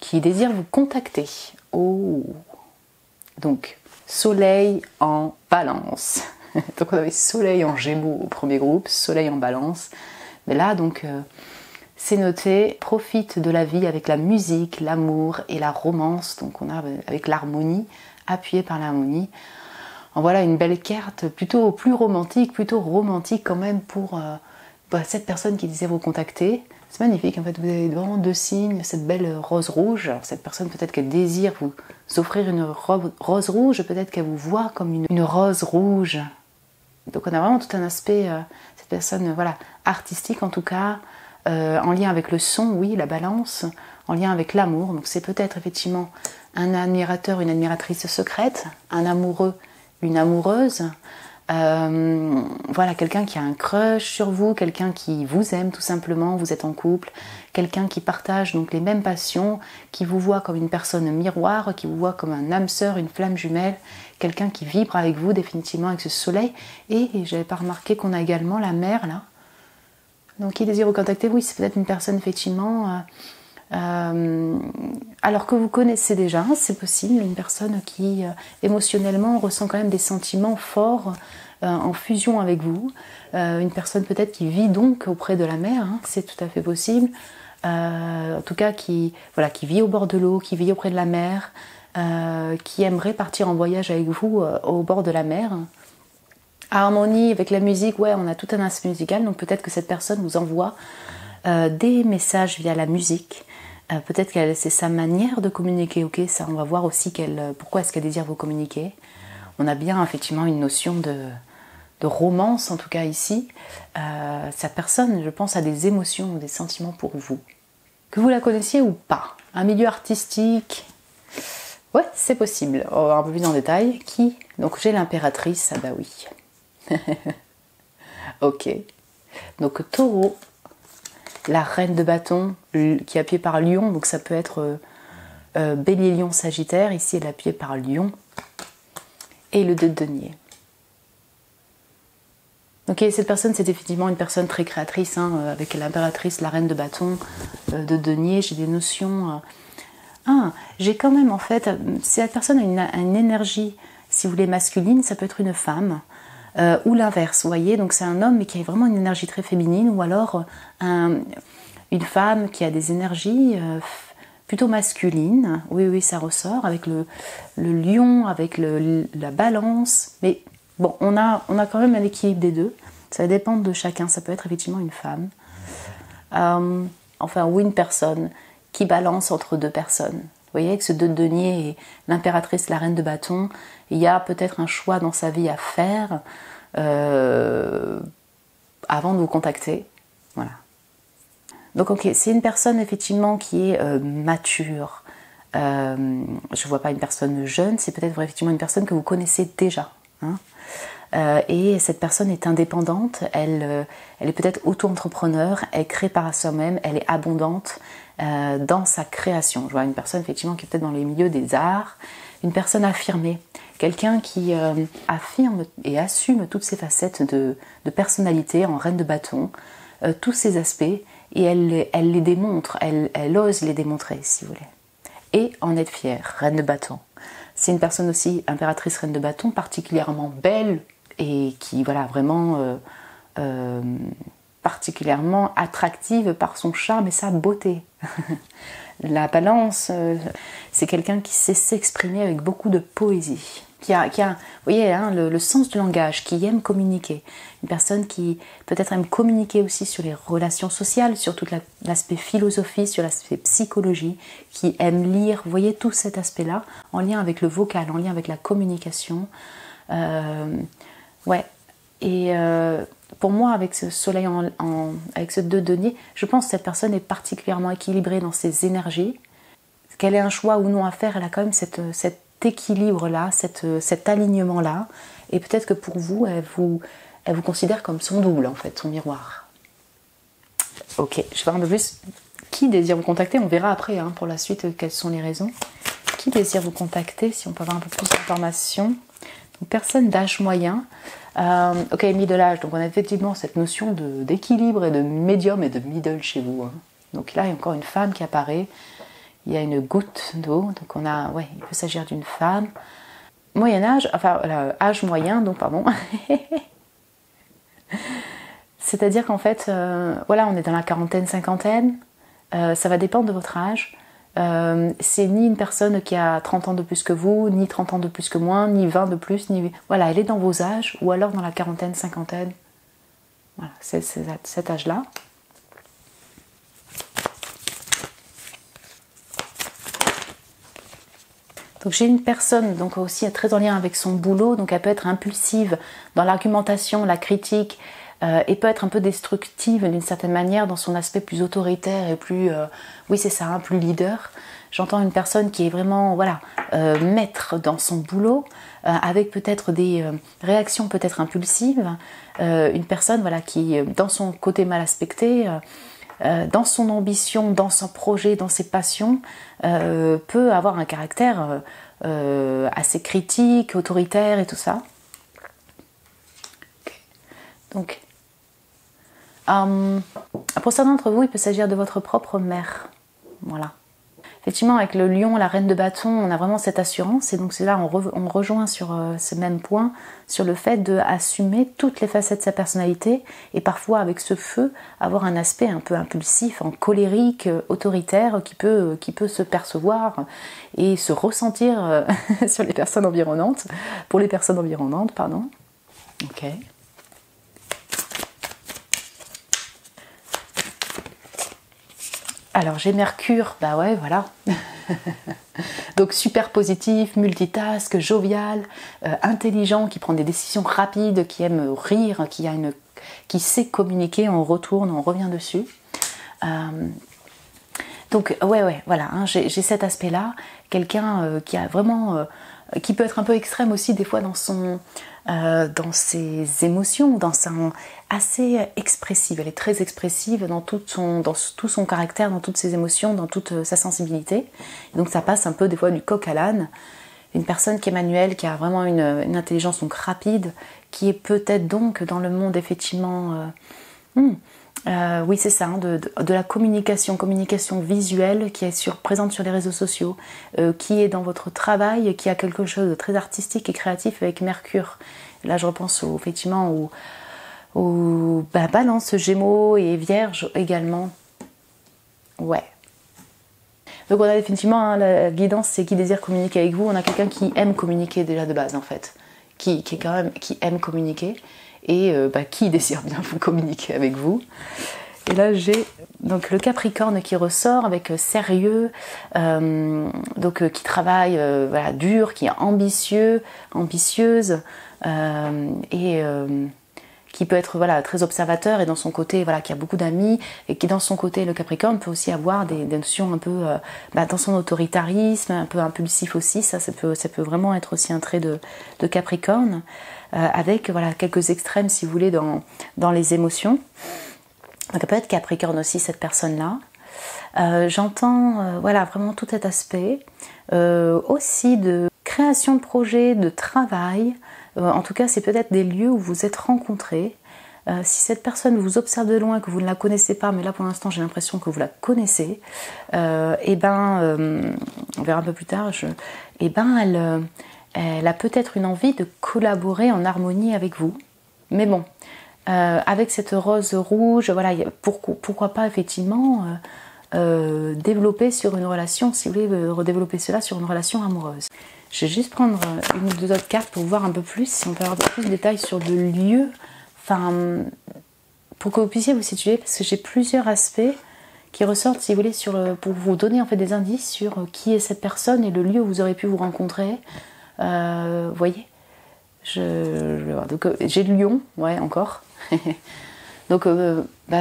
qui désire vous contacter. Oh. Donc, soleil en balance. Donc on avait soleil en gémeaux au premier groupe, soleil en balance. Mais là, donc, c'est noté, profite de la vie avec la musique, l'amour et la romance. Donc on a avec l'harmonie, appuyé par l'harmonie. En voilà une belle carte, plutôt romantique quand même pour cette personne qui disait vous contacter. C'est magnifique, en fait, vous avez vraiment deux signes, cette belle rose rouge. Alors, cette personne, peut-être qu'elle désire vous offrir une rose rouge, peut-être qu'elle vous voit comme une rose rouge. Donc on a vraiment tout un aspect, cette personne, voilà, artistique en tout cas, en lien avec le son, oui, la balance, en lien avec l'amour. Donc c'est peut-être effectivement un admirateur, une admiratrice secrète, un amoureux, une amoureuse. Voilà, quelqu'un qui a un crush sur vous, quelqu'un qui vous aime tout simplement, vous êtes en couple, quelqu'un qui partage donc les mêmes passions, qui vous voit comme une personne miroir, qui vous voit comme un âme sœur, une flamme jumelle, quelqu'un qui vibre avec vous définitivement avec ce soleil. Et j'avais pas remarqué qu'on a également la mer là. Donc qui désire vous contacter, oui, c'est peut-être une personne effectivement alors que vous connaissez déjà, c'est possible, une personne qui émotionnellement ressent quand même des sentiments forts en fusion avec vous, une personne peut-être qui vit donc auprès de la mer, hein, c'est tout à fait possible, en tout cas qui vit au bord de l'eau, qui vit auprès de la mer, qui aimerait partir en voyage avec vous au bord de la mer. Harmonie avec la musique, ouais, on a tout un aspect musical, donc peut-être que cette personne vous envoie des messages via la musique. Peut-être que c'est sa manière de communiquer, ok, ça on va voir aussi pourquoi est-ce qu'elle désire vous communiquer. On a bien effectivement une notion de romance en tout cas ici. Cette personne, je pense, a des émotions ou des sentiments pour vous. Que vous la connaissiez ou pas. Un milieu artistique, ouais, c'est possible. On va voir un peu plus en détail. Qui? Donc j'ai l'impératrice, ah bah oui. Ok. Donc taureau. La reine de bâton qui est appuyée par Lion, donc ça peut être Bélier, Lion, Sagittaire. Ici, elle est appuyée par Lion. Et le 2 de denier. Ok, cette personne, c'est effectivement une personne très créatrice, hein, avec l'impératrice, la reine de bâton, de denier. J'ai des notions... j'ai quand même, en fait, si la personne a une énergie, si vous voulez, masculine, ça peut être une femme. Ou l'inverse, vous voyez, donc c'est un homme mais qui a vraiment une énergie très féminine, ou alors une femme qui a des énergies plutôt masculines. Oui, ça ressort avec le lion, avec la balance, mais bon, on a quand même un équilibre des deux, ça va dépendre de chacun, ça peut être effectivement une femme, ou une personne qui balance entre deux personnes. Vous voyez, avec ce 2 de denier et l'impératrice, la reine de bâton, il y a peut-être un choix dans sa vie à faire avant de vous contacter. Voilà. Donc ok, c'est une personne effectivement qui est mature. Je ne vois pas une personne jeune, c'est peut-être effectivement une personne que vous connaissez déjà. Hein. Et cette personne est indépendante, elle est peut-être auto-entrepreneur, elle crée par soi-même, elle est abondante dans sa création. Je vois une personne effectivement qui est peut-être dans les milieux des arts, une personne affirmée, quelqu'un qui affirme et assume toutes ses facettes de personnalité en reine de bâton, tous ses aspects, et elle les démontre, elle ose les démontrer si vous voulez. Et en être fière, reine de bâton. C'est une personne aussi, impératrice reine de bâton, particulièrement belle et qui, voilà, vraiment particulièrement attractive par son charme et sa beauté. La balance, c'est quelqu'un qui sait s'exprimer avec beaucoup de poésie. Vous voyez, hein, le sens du langage, qui aime communiquer. Une personne qui peut-être aime communiquer aussi sur les relations sociales, sur tout l'aspect philosophie, sur l'aspect psychologie, qui aime lire. Vous voyez tout cet aspect-là, en lien avec le vocal, en lien avec la communication. Ouais. Et pour moi, avec ce soleil, avec ce 2 deniers, je pense que cette personne est particulièrement équilibrée dans ses énergies. Qu'elle ait un choix ou non à faire, elle a quand même cet équilibre-là, cet alignement-là. Et peut-être que pour vous, elle vous considère comme son double, en fait, son miroir. Ok, je vais voir un peu plus. Qui désire vous contacter? On verra après, hein, pour la suite, quelles sont les raisons. Qui désire vous contacter, si on peut avoir un peu plus d'informations? Personne d'âge moyen. Ok, middle âge, donc on a effectivement cette notion d'équilibre et de médium et de middle chez vous. Hein. Donc là, il y a encore une femme qui apparaît. Il y a une goutte d'eau, donc on a, ouais, il peut s'agir d'une femme. Moyen âge, enfin, âge moyen, donc pardon. C'est-à-dire qu'en fait, voilà, on est dans la quarantaine, cinquantaine. Ça va dépendre de votre âge. C'est ni une personne qui a 30 ans de plus que vous, ni 30 ans de plus que moi, ni 20 de plus, ni... Voilà, elle est dans vos âges, ou alors dans la quarantaine, cinquantaine. Voilà, c'est cet âge-là. Donc j'ai une personne donc aussi très en lien avec son boulot, donc elle peut être impulsive dans l'argumentation, la critique, et peut être un peu destructive d'une certaine manière dans son aspect plus autoritaire et plus, oui c'est ça, hein, plus leader. J'entends une personne qui est vraiment, voilà, maître dans son boulot, avec peut-être des réactions peut-être impulsives, une personne voilà qui, dans son côté mal aspecté, dans son ambition, dans son projet, dans ses passions, peut avoir un caractère assez critique, autoritaire et tout ça. Donc, pour certains d'entre vous, il peut s'agir de votre propre mère. Voilà. Effectivement, avec le lion, la reine de bâton, on a vraiment cette assurance. Et donc, c'est là, on rejoint sur ce même point, sur le fait d'assumer toutes les facettes de sa personnalité. Et parfois, avec ce feu, avoir un aspect un peu impulsif, en colérique, autoritaire, qui peut se percevoir et se ressentir sur les personnes environnantes. Pour les personnes environnantes, pardon. Ok. Alors j'ai Mercure, bah ouais, voilà. Donc super positif, multitask, jovial, intelligent, qui prend des décisions rapides, qui aime rire, qui sait communiquer, on retourne, on revient dessus. Donc ouais, voilà, hein, j'ai cet aspect-là, quelqu'un qui a vraiment, qui peut être un peu extrême aussi des fois dans ses émotions, assez expressive. Elle est très expressive dans tout son caractère, dans toutes ses émotions, dans toute sa sensibilité. Et donc ça passe un peu des fois du coq à l'âne. Une personne qui est manuelle, qui a vraiment une intelligence donc rapide, qui est peut-être donc dans le monde effectivement... oui, c'est ça, hein, de la communication visuelle qui est présente sur les réseaux sociaux, qui est dans votre travail, qui a quelque chose de très artistique et créatif avec Mercure. Là, je repense effectivement aux Balance, Gémeaux et Vierge également. Ouais. Donc on a définitivement hein, la guidance, c'est qui désire communiquer avec vous. On a quelqu'un qui aime communiquer déjà de base en fait, qui aime communiquer. Et qui désire bien vous communiquer avec vous. Et là j'ai donc le Capricorne qui ressort avec sérieux, qui travaille voilà, dur, qui est ambitieuse, et qui peut être voilà, très observateur et dans son côté voilà, qui a beaucoup d'amis et qui dans son côté le Capricorne peut aussi avoir des notions un peu dans son autoritarisme, un peu impulsif aussi, ça peut vraiment être aussi un trait de Capricorne. Avec voilà, quelques extrêmes si vous voulez dans les émotions. Donc ça peut être Capricorne aussi cette personne-là. J'entends voilà, vraiment tout cet aspect aussi de création de projets, de travail. En tout cas c'est peut-être des lieux où vous êtes rencontrés. Si cette personne vous observe de loin, que vous ne la connaissez pas, mais là pour l'instant j'ai l'impression que vous la connaissez, on verra un peu plus tard, elle a peut-être une envie de collaborer en harmonie avec vous. Mais bon, avec cette rose rouge, voilà, pourquoi pas effectivement développer sur une relation, si vous voulez redévelopper cela sur une relation amoureuse. Je vais juste prendre une ou deux autres cartes pour voir un peu plus, si on peut avoir plus de détails sur le lieu, enfin, pour que vous puissiez vous situer, parce que j'ai plusieurs aspects qui ressortent, si vous voulez, pour vous donner en fait des indices sur qui est cette personne et le lieu où vous aurez pu vous rencontrer. Vous voyez, je vais voir. Donc j'ai le lion, ouais, encore. Donc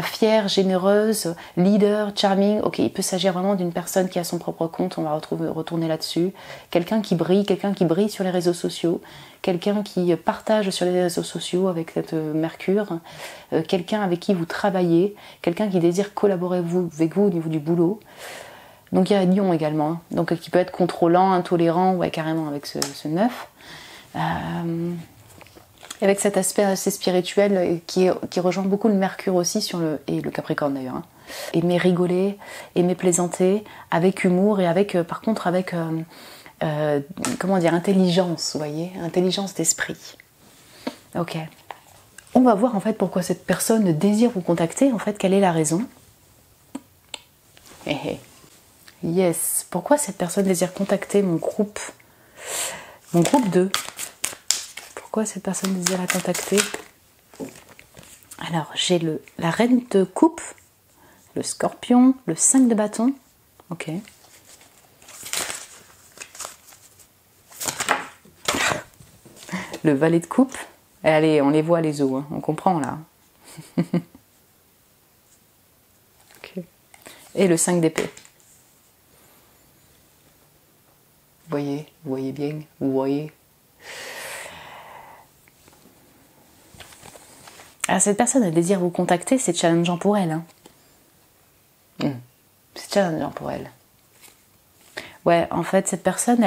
fière, généreuse, leader, charming. Ok, il peut s'agir vraiment d'une personne qui a son propre compte. On va retourner là-dessus. Quelqu'un qui brille sur les réseaux sociaux. Quelqu'un qui partage sur les réseaux sociaux avec cette Mercure. Quelqu'un avec qui vous travaillez. Quelqu'un qui désire collaborer avec vous au niveau du boulot. Donc il y a Lion également. Hein. Donc qui peut être contrôlant, intolérant, ouais carrément avec ce 9. Avec cet aspect assez spirituel qui rejoint beaucoup le Mercure aussi et le Capricorne d'ailleurs. Hein. Aimer rigoler, aimer plaisanter, avec humour et avec, par contre avec comment dire, intelligence, vous voyez, intelligence d'esprit. Ok. On va voir en fait pourquoi cette personne désire vous contacter, en fait, quelle est la raison. Yes. Pourquoi cette personne désire contacter mon groupe 2? Pourquoi cette personne désire la contacter? Alors, j'ai la reine de coupe, le scorpion, le 5 de bâton. Ok. Le valet de coupe. Allez, on les voit les os, hein. On comprend là. Okay. Et le 5 d'épée. Vous voyez bien, vous voyez. Alors cette personne, elle désire vous contacter, c'est challengeant pour elle. Hein. C'est challengeant pour elle. Ouais, en fait, cette personne,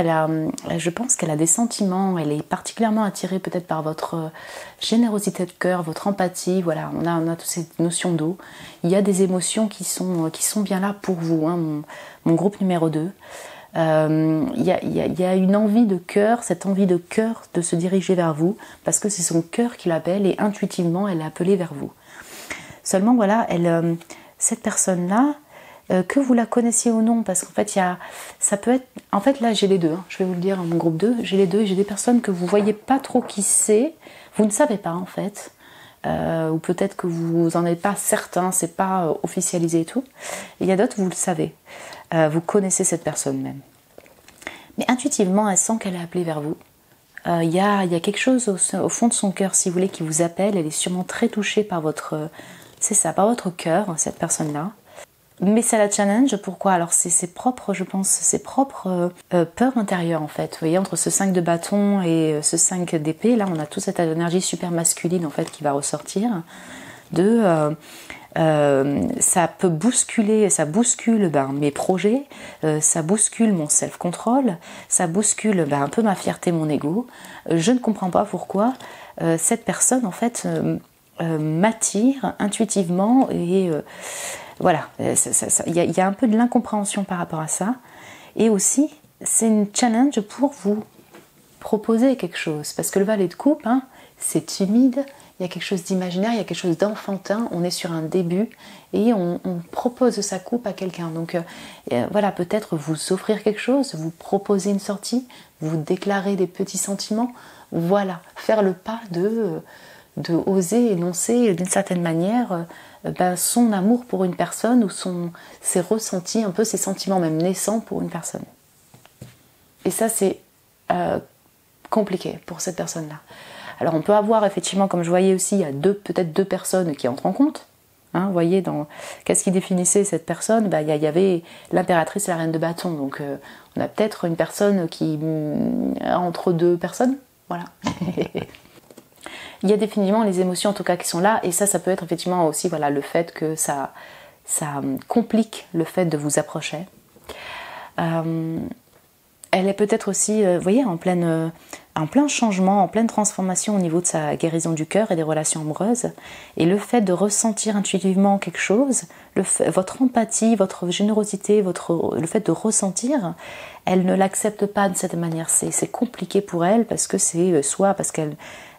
je pense qu'elle a des sentiments, elle est particulièrement attirée peut-être par votre générosité de cœur, votre empathie, voilà, on a toutes ces notions d'eau. Il y a des émotions qui sont bien là pour vous, hein, mon groupe numéro 2. Il y a une envie de cœur, cette envie de cœur de se diriger vers vous, parce que c'est son cœur qui l'appelle et intuitivement, elle est appelée vers vous. Seulement, voilà, cette personne-là, que vous la connaissiez ou non, parce qu'en fait ça peut être, en fait là j'ai les deux, hein, je vais vous le dire, mon groupe 2, j'ai les deux, j'ai des personnes que vous voyez pas trop qui c'est, vous ne savez pas en fait, ou peut-être que vous en êtes pas certain, c'est pas officialisé et tout, et il y a d'autres, vous le savez, vous connaissez cette personne même, mais intuitivement elle sent qu'elle est appelée vers vous. Il y a quelque chose au fond de son cœur, si vous voulez, qui vous appelle, elle est sûrement très touchée par votre cœur, cette personne-là. Mais ça la challenge, pourquoi? Alors c'est ses propres, je pense, ses propres peurs intérieures en fait. Vous voyez, entre ce 5 de bâton et ce 5 d'épée, là on a toute cette énergie super masculine en fait qui va ressortir. Ça peut bousculer, ça bouscule mes projets, ça bouscule mon self-control, ça bouscule un peu ma fierté, mon ego. Je ne comprends pas pourquoi cette personne en fait m'attire intuitivement et... Voilà, il y a un peu de l'incompréhension par rapport à ça. Et aussi, c'est une challenge pour vous proposer quelque chose. Parce que le valet de coupe, hein, c'est timide, il y a quelque chose d'imaginaire, il y a quelque chose d'enfantin. On est sur un début et on propose sa coupe à quelqu'un. Donc voilà, peut-être vous offrir quelque chose, vous proposer une sortie, vous déclarer des petits sentiments. Voilà, faire le pas de oser énoncer d'une certaine manière son amour pour une personne ou ses ressentis, un peu ses sentiments même naissants pour une personne. Et ça c'est compliqué pour cette personne-là. Alors on peut avoir effectivement, comme je voyais aussi, il y a peut-être deux personnes qui entrent en compte. Hein, vous voyez, qu'est-ce qui définissait cette personne? Il y avait l'impératrice et la reine de bâton. Donc on a peut-être une personne qui entre deux personnes. Voilà. Il y a définitivement les émotions en tout cas qui sont là, et ça peut être effectivement aussi voilà, le fait que ça complique le fait de vous approcher. Elle est peut-être aussi, vous voyez, en plein changement, en pleine transformation au niveau de sa guérison du cœur et des relations amoureuses. Et le fait de ressentir intuitivement quelque chose, votre empathie, votre générosité, le fait de ressentir, elle ne l'accepte pas de cette manière. C'est compliqué pour elle parce que c'est soit parce qu'elle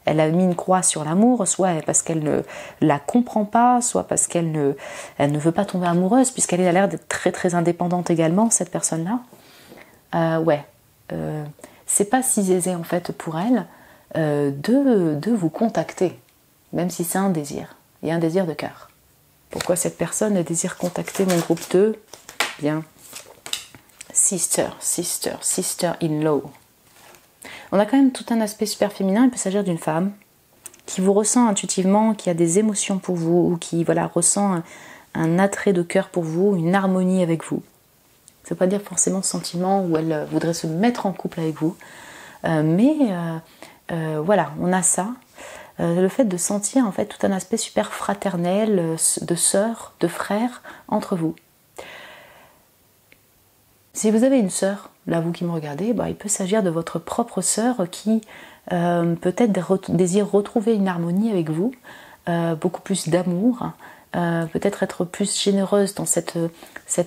elle a mis une croix sur l'amour, soit parce qu'elle ne la comprend pas, soit parce qu'elle ne veut pas tomber amoureuse, puisqu'elle a l'air d'être très très indépendante également, cette personne-là. C'est pas si aisé en fait pour elle de vous contacter, même si c'est un désir, et un désir de cœur. Pourquoi cette personne désire contacter mon groupe 2? Bien, sister in law. On a quand même tout un aspect super féminin. Il peut s'agir d'une femme qui vous ressent intuitivement, qui a des émotions pour vous, ou qui ressent un attrait de cœur pour vous, une harmonie avec vous. Ça ne veut pas dire forcément sentiment où elle voudrait se mettre en couple avec vous, on a ça. Le fait de sentir en fait tout un aspect super fraternel, de sœur, de frère entre vous. Si vous avez une sœur, là vous qui me regardez, il peut s'agir de votre propre sœur qui peut-être désire retrouver une harmonie avec vous, beaucoup plus d'amour, peut-être être plus généreuse dans cette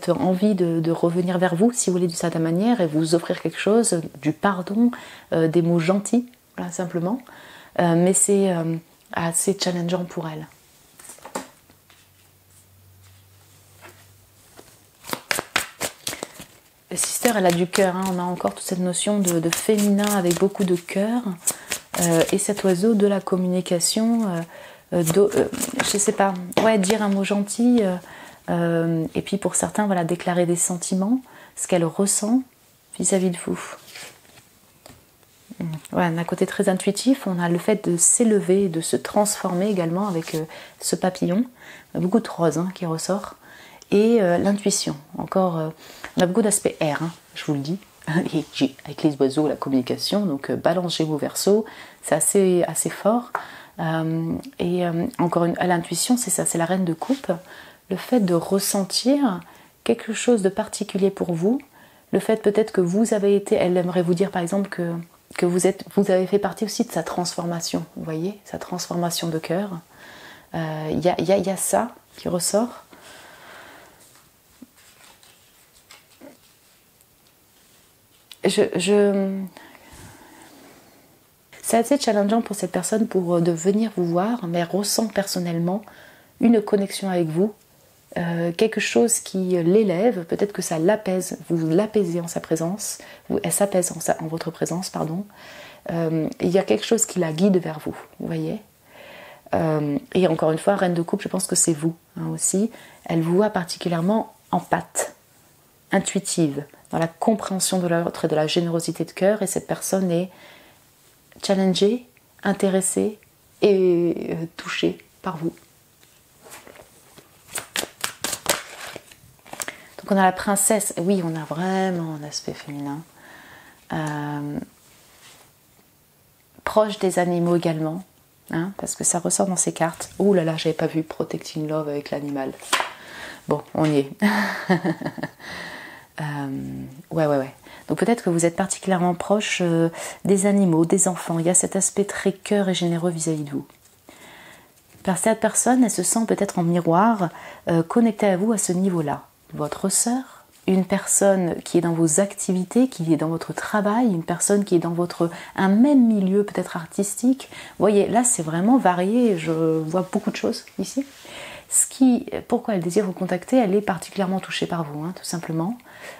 envie de revenir vers vous, si vous voulez, d'une certaine manière, et vous offrir quelque chose, du pardon, des mots gentils, voilà, simplement. Mais c'est assez challengeant pour elle. Sister, elle a du cœur, hein. On a encore toute cette notion de féminin avec beaucoup de cœur, et cet oiseau de la communication, je sais pas, dire un mot gentil, et puis pour certains, déclarer des sentiments, ce qu'elle ressent vis-à-vis de vous. On a un côté très intuitif, on a le fait de s'élever, de se transformer également avec ce papillon, on a beaucoup de rose qui ressort, et l'intuition, encore, on a beaucoup d'aspects R, je vous le dis, et avec les oiseaux, la communication, donc Balance, Gémeaux, Verseau, c'est assez fort, encore à l'intuition, c'est ça, c'est la reine de coupe, le fait de ressentir quelque chose de particulier pour vous, le fait peut-être que vous avez été, elle aimerait vous dire par exemple que vous avez fait partie aussi de sa transformation, vous voyez, sa transformation de cœur. Il y a ça qui ressort. C'est assez challengeant pour cette personne de venir vous voir, mais elle ressent personnellement une connexion avec vous, quelque chose qui l'élève, peut-être que ça l'apaise, vous l'apaisez en sa présence, elle s'apaise en votre présence, pardon. Il y a quelque chose qui la guide vers vous, vous voyez. Et encore une fois, reine de coupe, je pense que c'est vous aussi. Elle vous voit particulièrement empathe, intuitive, dans la compréhension de l'autre et de la générosité de cœur, et cette personne est challengée, intéressée et touchée par vous. Donc on a la princesse, oui, on a vraiment un aspect féminin. Proche des animaux également, parce que ça ressort dans ces cartes. Ouh là là, j'avais pas vu Protecting Love avec l'animal. Bon, on y est. Ouais. Donc peut-être que vous êtes particulièrement proche des animaux, des enfants. Il y a cet aspect très cœur et généreux vis-à-vis de vous. Cette personne, elle se sent peut-être en miroir, connectée à vous à ce niveau-là. Votre sœur, une personne qui est dans vos activités, qui est dans votre travail, une personne qui est dans un même milieu peut-être artistique. Vous voyez, là c'est vraiment varié, je vois beaucoup de choses ici. Pourquoi elle désire vous contacter, elle est particulièrement touchée par vous, tout simplement.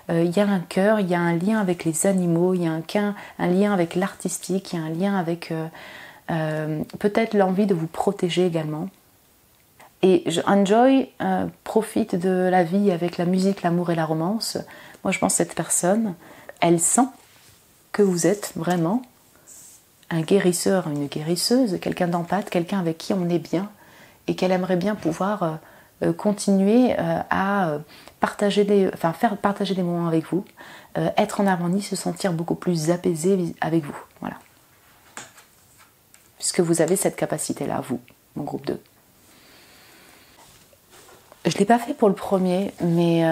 Il y a un cœur, il y a un lien avec les animaux, il y a un lien avec l'artistique, il y a un lien avec peut-être l'envie de vous protéger également. Et Enjoy profite de la vie avec la musique, l'amour et la romance. Moi je pense que cette personne, elle sent que vous êtes vraiment un guérisseur, une guérisseuse, quelqu'un d'empathe, quelqu'un avec qui on est bien, et qu'elle aimerait bien pouvoir continuer à faire partager des moments avec vous, être en harmonie, se sentir beaucoup plus apaisé avec vous. Voilà. Puisque vous avez cette capacité-là, vous, mon groupe 2. Je ne l'ai pas fait pour le premier, mais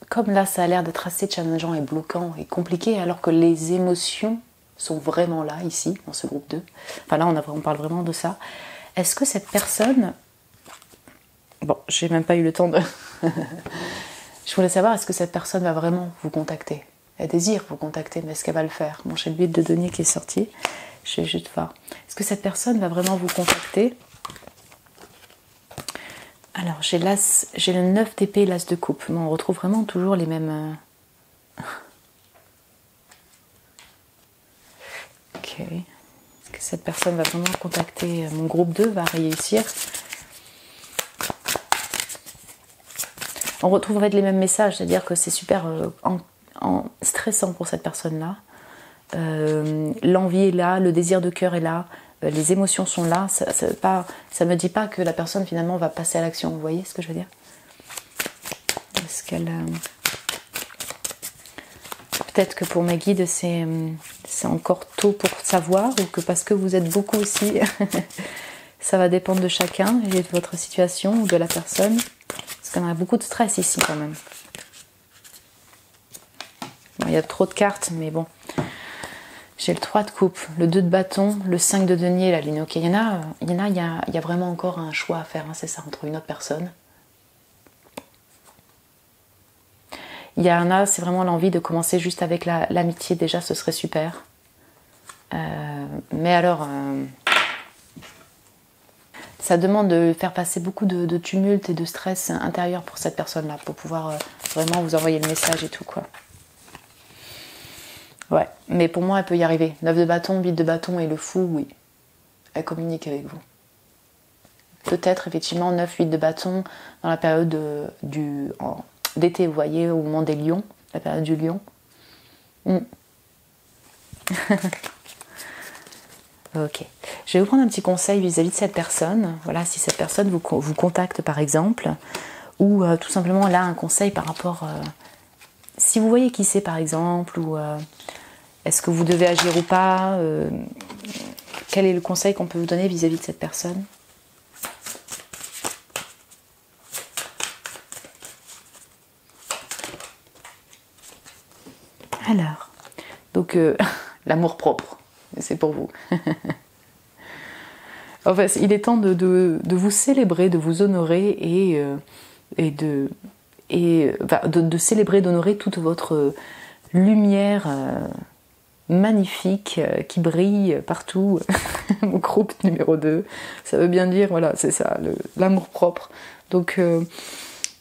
comme là ça a l'air d'être assez challengeant et bloquant et compliqué, alors que les émotions sont vraiment là, ici, dans ce groupe 2. Enfin là, on parle vraiment de ça. Est-ce que cette personne... Bon, j'ai même pas eu le temps de... Je voulais savoir, est-ce que cette personne va vraiment vous contacter? Elle désire vous contacter, mais est-ce qu'elle va le faire? Bon, j'ai le 8 de denier qui est sorti. Je vais juste voir. Est-ce que cette personne va vraiment vous contacter? Alors, j'ai le 9 d'épée, l'as de coupe. Bon, on retrouve vraiment toujours les mêmes... Ok. Est-ce que cette personne va vraiment contacter mon groupe 2, va réussir? On retrouve en fait les mêmes messages, c'est-à-dire que c'est super stressant pour cette personne-là. L'envie est là, le désir de cœur est là, les émotions sont là. Ça me dit pas que la personne finalement va passer à l'action. Vous voyez ce que je veux dire? Est-ce qu'elle... Peut-être que pour mes guides, c'est encore tôt pour savoir, ou que parce que vous êtes beaucoup aussi, ça va dépendre de chacun et de votre situation ou de la personne. Parce qu'on a beaucoup de stress ici quand même. Bon, il y a trop de cartes, mais bon. J'ai le 3 de coupe, le 2 de bâton, le 5 de denier, la ligne. Ok, il y a vraiment encore un choix à faire, hein, c'est ça, entre une autre personne. Il y en a, c'est vraiment l'envie de commencer juste avec l'amitié, déjà, ce serait super. Mais alors, ça demande de faire passer beaucoup de tumulte et de stress intérieur pour cette personne-là, pour pouvoir vraiment vous envoyer le message et tout, quoi. Ouais, mais pour moi, elle peut y arriver. 9 de bâton, 8 de bâton et le fou, oui. Elle communique avec vous. Peut-être, effectivement, 9, 8 de bâton dans la période d'été, vous voyez, au moment des lions, la période du lion. Ok. Je vais vous prendre un petit conseil vis-à-vis de cette personne. Voilà, si cette personne vous contacte, par exemple, ou tout simplement, là, un conseil par rapport... si vous voyez qui c'est, par exemple, ou est-ce que vous devez agir ou pas, quel est le conseil qu'on peut vous donner vis-à-vis de cette personne? Alors, donc l'amour-propre, c'est pour vous. En fait, il est temps de vous célébrer, de vous honorer et de célébrer, d'honorer toute votre lumière magnifique qui brille partout. Mon groupe numéro 2, ça veut bien dire, voilà, c'est ça, l'amour-propre. Donc...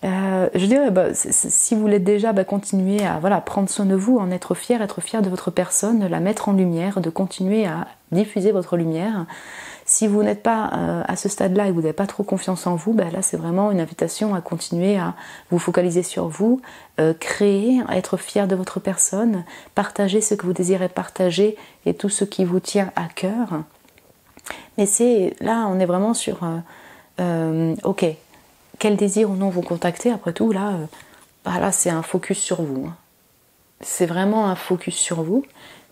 je dirais, si vous l'êtes déjà, continuez à prendre soin de vous, en être fier de votre personne, la mettre en lumière, de continuer à diffuser votre lumière. Si vous n'êtes pas à ce stade-là et que vous n'avez pas trop confiance en vous, là c'est vraiment une invitation à continuer à vous focaliser sur vous, créer, être fier de votre personne, partager ce que vous désirez partager et tout ce qui vous tient à cœur. Mais là, on est vraiment sur, ok, quel désir ou non vous contacter, après tout, là c'est un focus sur vous. Hein. C'est vraiment un focus sur vous.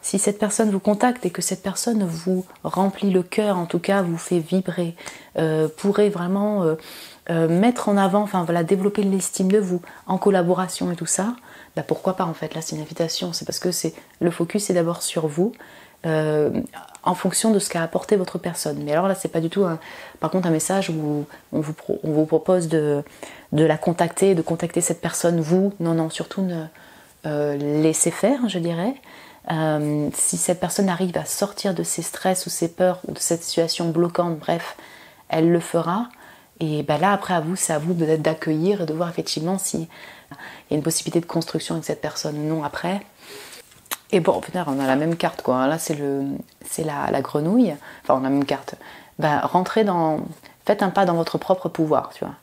Si cette personne vous contacte et que cette personne vous remplit le cœur, en tout cas vous fait vibrer, pourrait vraiment mettre en avant, développer l'estime de vous en collaboration et tout ça, pourquoi pas en fait, là c'est une invitation, c'est parce que le focus est d'abord sur vous, en fonction de ce qu'a apporté votre personne. Mais alors là c'est pas du tout par contre un message où on vous propose de la contacter, de contacter cette personne, vous, non, surtout laissez faire, je dirais. Si cette personne arrive à sortir de ses stress ou ses peurs ou de cette situation bloquante, bref, elle le fera. Et là, après, c'est à vous peut-être d'accueillir et de voir effectivement s'il y a une possibilité de construction avec cette personne ou non après. Et bon, on a la même carte, quoi. Là, c'est la grenouille. Enfin, on a la même carte. Faites un pas dans votre propre pouvoir, tu vois.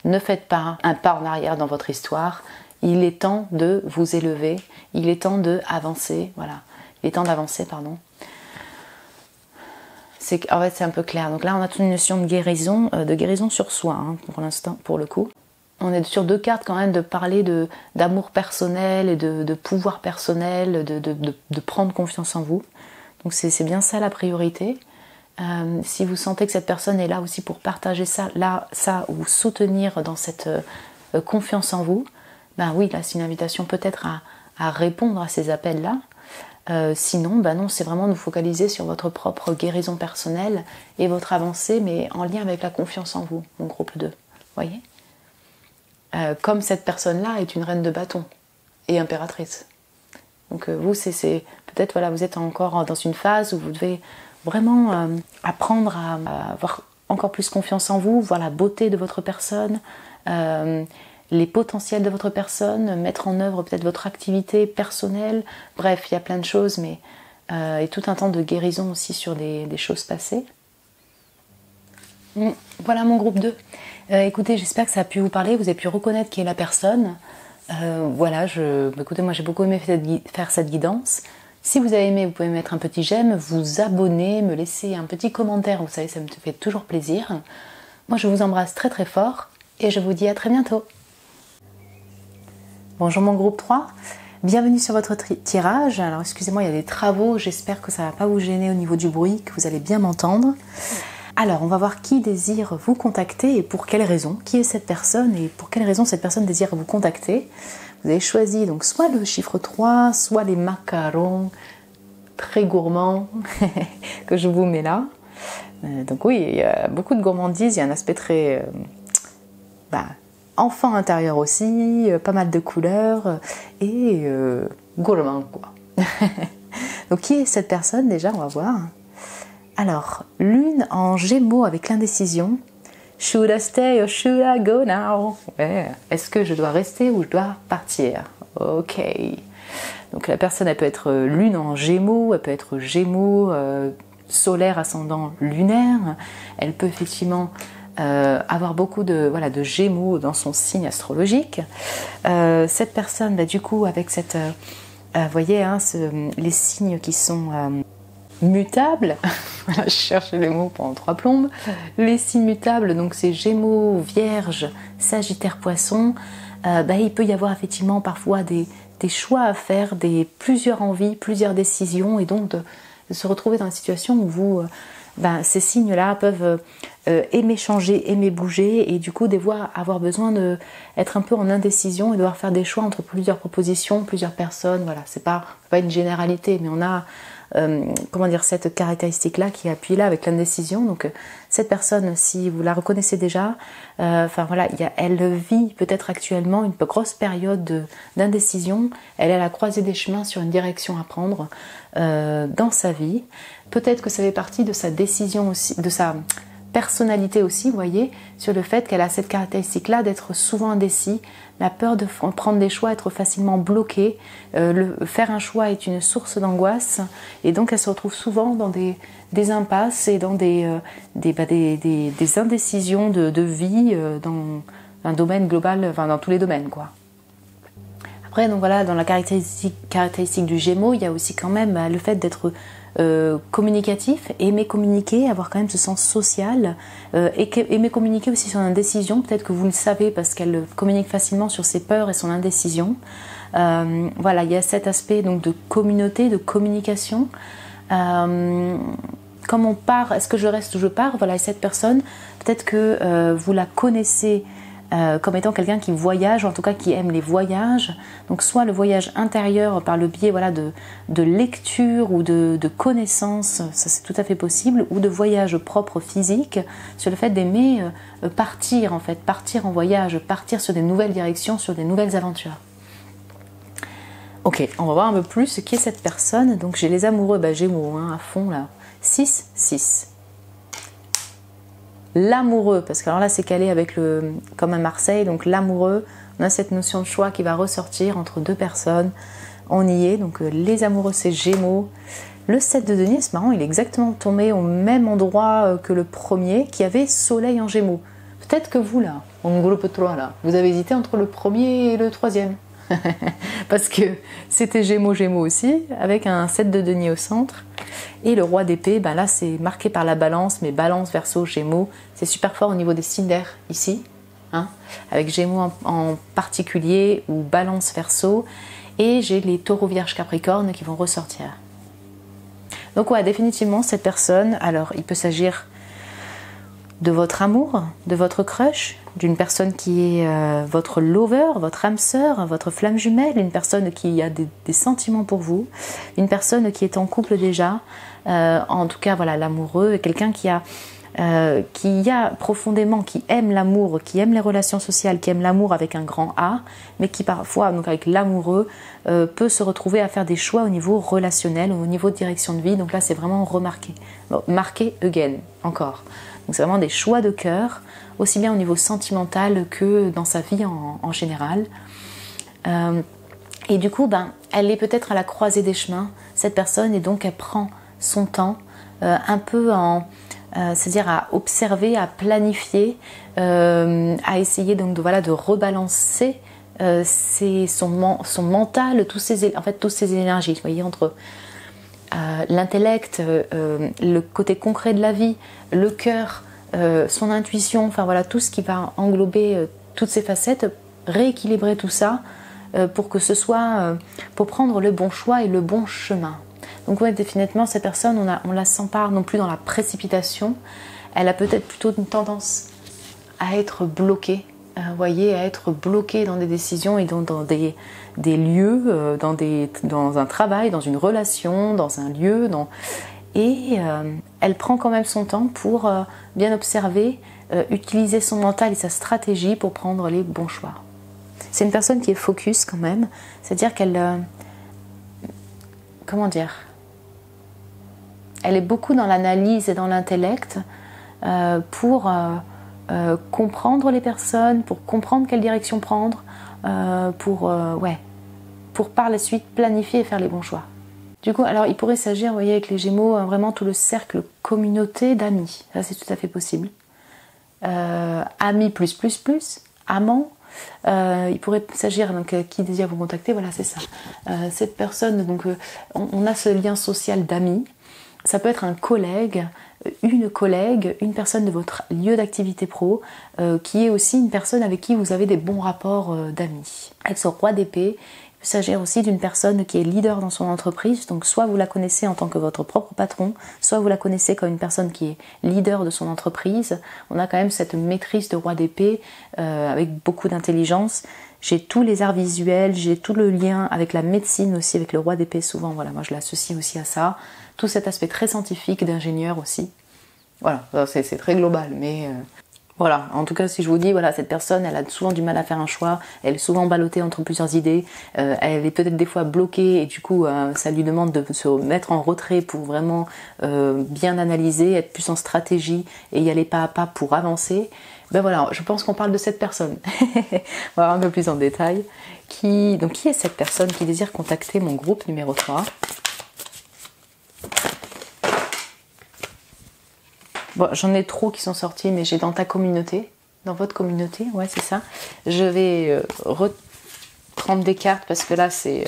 Ne faites pas un pas en arrière dans votre histoire. Il est temps de vous élever, il est temps d'avancer, voilà. Il est temps d'avancer, pardon. En fait, c'est un peu clair. Donc là, on a toute une notion de guérison sur soi, hein, pour l'instant, pour le coup. On est sur 2 cartes quand même de parler d'amour personnel et de pouvoir personnel, de prendre confiance en vous. Donc c'est bien ça la priorité. Si vous sentez que cette personne est là aussi pour partager ça, ou soutenir dans cette confiance en vous, oui, là c'est une invitation peut-être à répondre à ces appels-là. Sinon, non, c'est vraiment de vous focaliser sur votre propre guérison personnelle et votre avancée, mais en lien avec la confiance en vous, mon groupe 2. Voyez, comme cette personne-là est une reine de bâton et impératrice. Donc vous, c'est peut-être, vous êtes encore dans une phase où vous devez vraiment apprendre à avoir encore plus confiance en vous, voir la beauté de votre personne, les potentiels de votre personne, mettre en œuvre peut-être votre activité personnelle. Bref, il y a plein de choses, mais et tout un temps de guérison aussi sur des choses passées. Voilà mon groupe 2. Écoutez, j'espère que ça a pu vous parler, vous avez pu reconnaître qui est la personne. Voilà, écoutez, moi j'ai beaucoup aimé faire cette guidance. Si vous avez aimé, vous pouvez mettre un petit j'aime, vous abonner, me laisser un petit commentaire, vous savez, ça me fait toujours plaisir. Moi je vous embrasse très très fort et je vous dis à très bientôt. Bonjour mon groupe 3, bienvenue sur votre tirage. Alors excusez-moi, il y a des travaux, j'espère que ça ne va pas vous gêner au niveau du bruit, que vous allez bien m'entendre. Alors on va voir qui désire vous contacter et pour quelle raison, qui est cette personne et pour quelle raison cette personne désire vous contacter. Vous avez choisi donc soit le chiffre 3, soit les macarons très gourmands que je vous mets là. Donc oui, il y a beaucoup de gourmandise, il y a un aspect très enfant intérieur aussi, pas mal de couleurs et gourmand quoi. Donc qui est cette personne déjà, on va voir. Alors, lune en Gémeaux avec l'indécision. Should I stay or should I go now? Ouais. Est-ce que je dois rester ou je dois partir? Ok. Donc la personne, elle peut être lune en Gémeaux, elle peut être Gémeaux, solaire, ascendant, lunaire. Elle peut effectivement avoir beaucoup de Gémeaux dans son signe astrologique. Cette personne, du coup, avec cette... vous voyez, les signes qui sont... mutables, je cherche les mots pendant 3 plombes, les signes mutables, donc c'est Gémeaux, Vierge, Sagittaire, Poisson, il peut y avoir effectivement parfois des choix à faire, plusieurs envies, plusieurs décisions, et donc de se retrouver dans une situation où vous, ces signes-là peuvent aimer changer, aimer bouger, et du coup des fois avoir besoin d'être un peu en indécision et devoir faire des choix entre plusieurs propositions, plusieurs personnes. Voilà, c'est pas une généralité, mais on a cette caractéristique-là qui appuie là avec l'indécision. Donc cette personne, si vous la reconnaissez déjà, elle vit peut-être actuellement une grosse période d'indécision. Elle est à la croisée des chemins sur une direction à prendre dans sa vie. Peut-être que ça fait partie de sa décision aussi, de sa personnalité aussi, vous voyez, sur le fait qu'elle a cette caractéristique-là d'être souvent indécis, la peur de prendre des choix, être facilement bloquée. Faire un choix est une source d'angoisse, et donc elle se retrouve souvent dans des impasses et dans des indécisions de vie dans un domaine global, enfin dans tous les domaines quoi. Après, donc voilà, dans la caractéristique du Gémeaux, il y a aussi quand même le fait d'être communicatif, aimer communiquer, avoir quand même ce sens social, et aimer communiquer aussi sur l'indécision. Peut-être que vous le savez parce qu'elle communique facilement sur ses peurs et son indécision. Voilà, il y a cet aspect donc de communauté, de communication. Comme on part, est-ce que je reste ou je pars? Voilà, et cette personne, peut-être que vous la connaissez comme étant quelqu'un qui voyage, en tout cas qui aime les voyages. Donc soit le voyage intérieur par le biais de lecture ou de connaissances, ça c'est tout à fait possible, ou de voyage propre physique, sur le fait d'aimer partir en voyage, partir sur des nouvelles directions, sur des nouvelles aventures. Ok, on va voir un peu plus ce qui est cette personne. Donc j'ai les amoureux, Gémeaux à fond là, 6, 6. L'amoureux, parce que alors là c'est calé avec comme à Marseille, donc l'amoureux, on a cette notion de choix qui va ressortir entre deux personnes, on y est, donc les amoureux c'est Gémeaux. Le 7 de denier, c'est marrant, il est exactement tombé au même endroit que le premier, qui avait Soleil en Gémeaux. Peut-être que vous là, en groupe 3 là, vous avez hésité entre le premier et le troisième. Parce que c'était Gémeaux aussi, avec un 7 de denier au centre. Et le roi d'épée, là c'est marqué par la balance, mais balance, verseau, Gémeaux, c'est super fort au niveau des signes d'air ici, avec Gémeaux en particulier, ou balance, verseau, et j'ai les taureaux, vierges, capricorne qui vont ressortir. Donc ouais, définitivement cette personne, alors il peut s'agir de votre amour, de votre crush, d'une personne qui est votre lover, votre âme sœur, votre flamme jumelle, une personne qui a des sentiments pour vous, une personne qui est en couple déjà, en tout cas voilà l'amoureux, quelqu'un qui a qui a profondément, qui aime l'amour, qui aime les relations sociales, qui aime l'amour avec un grand A, mais qui parfois, donc avec l'amoureux, peut se retrouver à faire des choix au niveau relationnel, au niveau de direction de vie. Donc là, c'est vraiment remarqué. Bon, marqué again, encore. Donc c'est vraiment des choix de cœur, aussi bien au niveau sentimental que dans sa vie en général. Et du coup, elle est peut-être à la croisée des chemins, cette personne, et donc elle prend son temps, un peu c'est-à-dire à observer, à planifier, à essayer donc de rebalancer son mental, toutes ces énergies, vous voyez, entre l'intellect, le côté concret de la vie, le cœur, son intuition, enfin voilà, tout ce qui va englober toutes ces facettes, rééquilibrer tout ça pour que ce soit, pour prendre le bon choix et le bon chemin. Donc ouais, définitivement, cette personne, on la sent pas non plus dans la précipitation. Elle a peut-être plutôt une tendance à être bloquée, voyez, à être bloquée dans des décisions et dans des lieux, dans un travail, dans une relation, dans un lieu. Et elle prend quand même son temps pour bien observer, utiliser son mental et sa stratégie pour prendre les bons choix. C'est une personne qui est focus quand même, c'est-à-dire qu'elle... comment dire ? Elle est beaucoup dans l'analyse et dans l'intellect pour comprendre les personnes, pour comprendre quelle direction prendre, pour par la suite planifier et faire les bons choix. Du coup, alors il pourrait s'agir, vous voyez, avec les Gémeaux, vraiment tout le cercle communauté d'amis. Ça, c'est tout à fait possible. Amis plus, amants. Il pourrait s'agir, donc qui désire vous contacter, voilà, c'est ça. Cette personne, donc on a ce lien social d'amis. Ça peut être un collègue, une personne de votre lieu d'activité pro, qui est aussi une personne avec qui vous avez des bons rapports d'amis. Avec ce roi d'épée, il peut s'agir aussi d'une personne qui est leader dans son entreprise, donc soit vous la connaissez en tant que votre propre patron, soit vous la connaissez comme une personne qui est leader de son entreprise. On a quand même cette maîtrise de roi d'épée avec beaucoup d'intelligence. J'ai tous les arts visuels, j'ai tout le lien avec la médecine aussi, avec le roi d'épée souvent, voilà, moi je l'associe aussi à ça. Tout cet aspect très scientifique, d'ingénieur aussi. Voilà, c'est très global, mais voilà, en tout cas si je vous dis, voilà, cette personne, elle a souvent du mal à faire un choix, elle est souvent ballottée entre plusieurs idées, elle est peut-être des fois bloquée et du coup ça lui demande de se mettre en retrait pour vraiment bien analyser, être plus en stratégie et y aller pas à pas pour avancer. Ben voilà, je pense qu'on parle de cette personne. On va voir un peu plus en détail. Donc qui est cette personne qui désire contacter mon groupe numéro 3 ? Bon, j'en ai trop qui sont sortis, mais j'ai dans ta communauté, dans votre communauté, ouais c'est ça. Je vais reprendre des cartes parce que là c'est...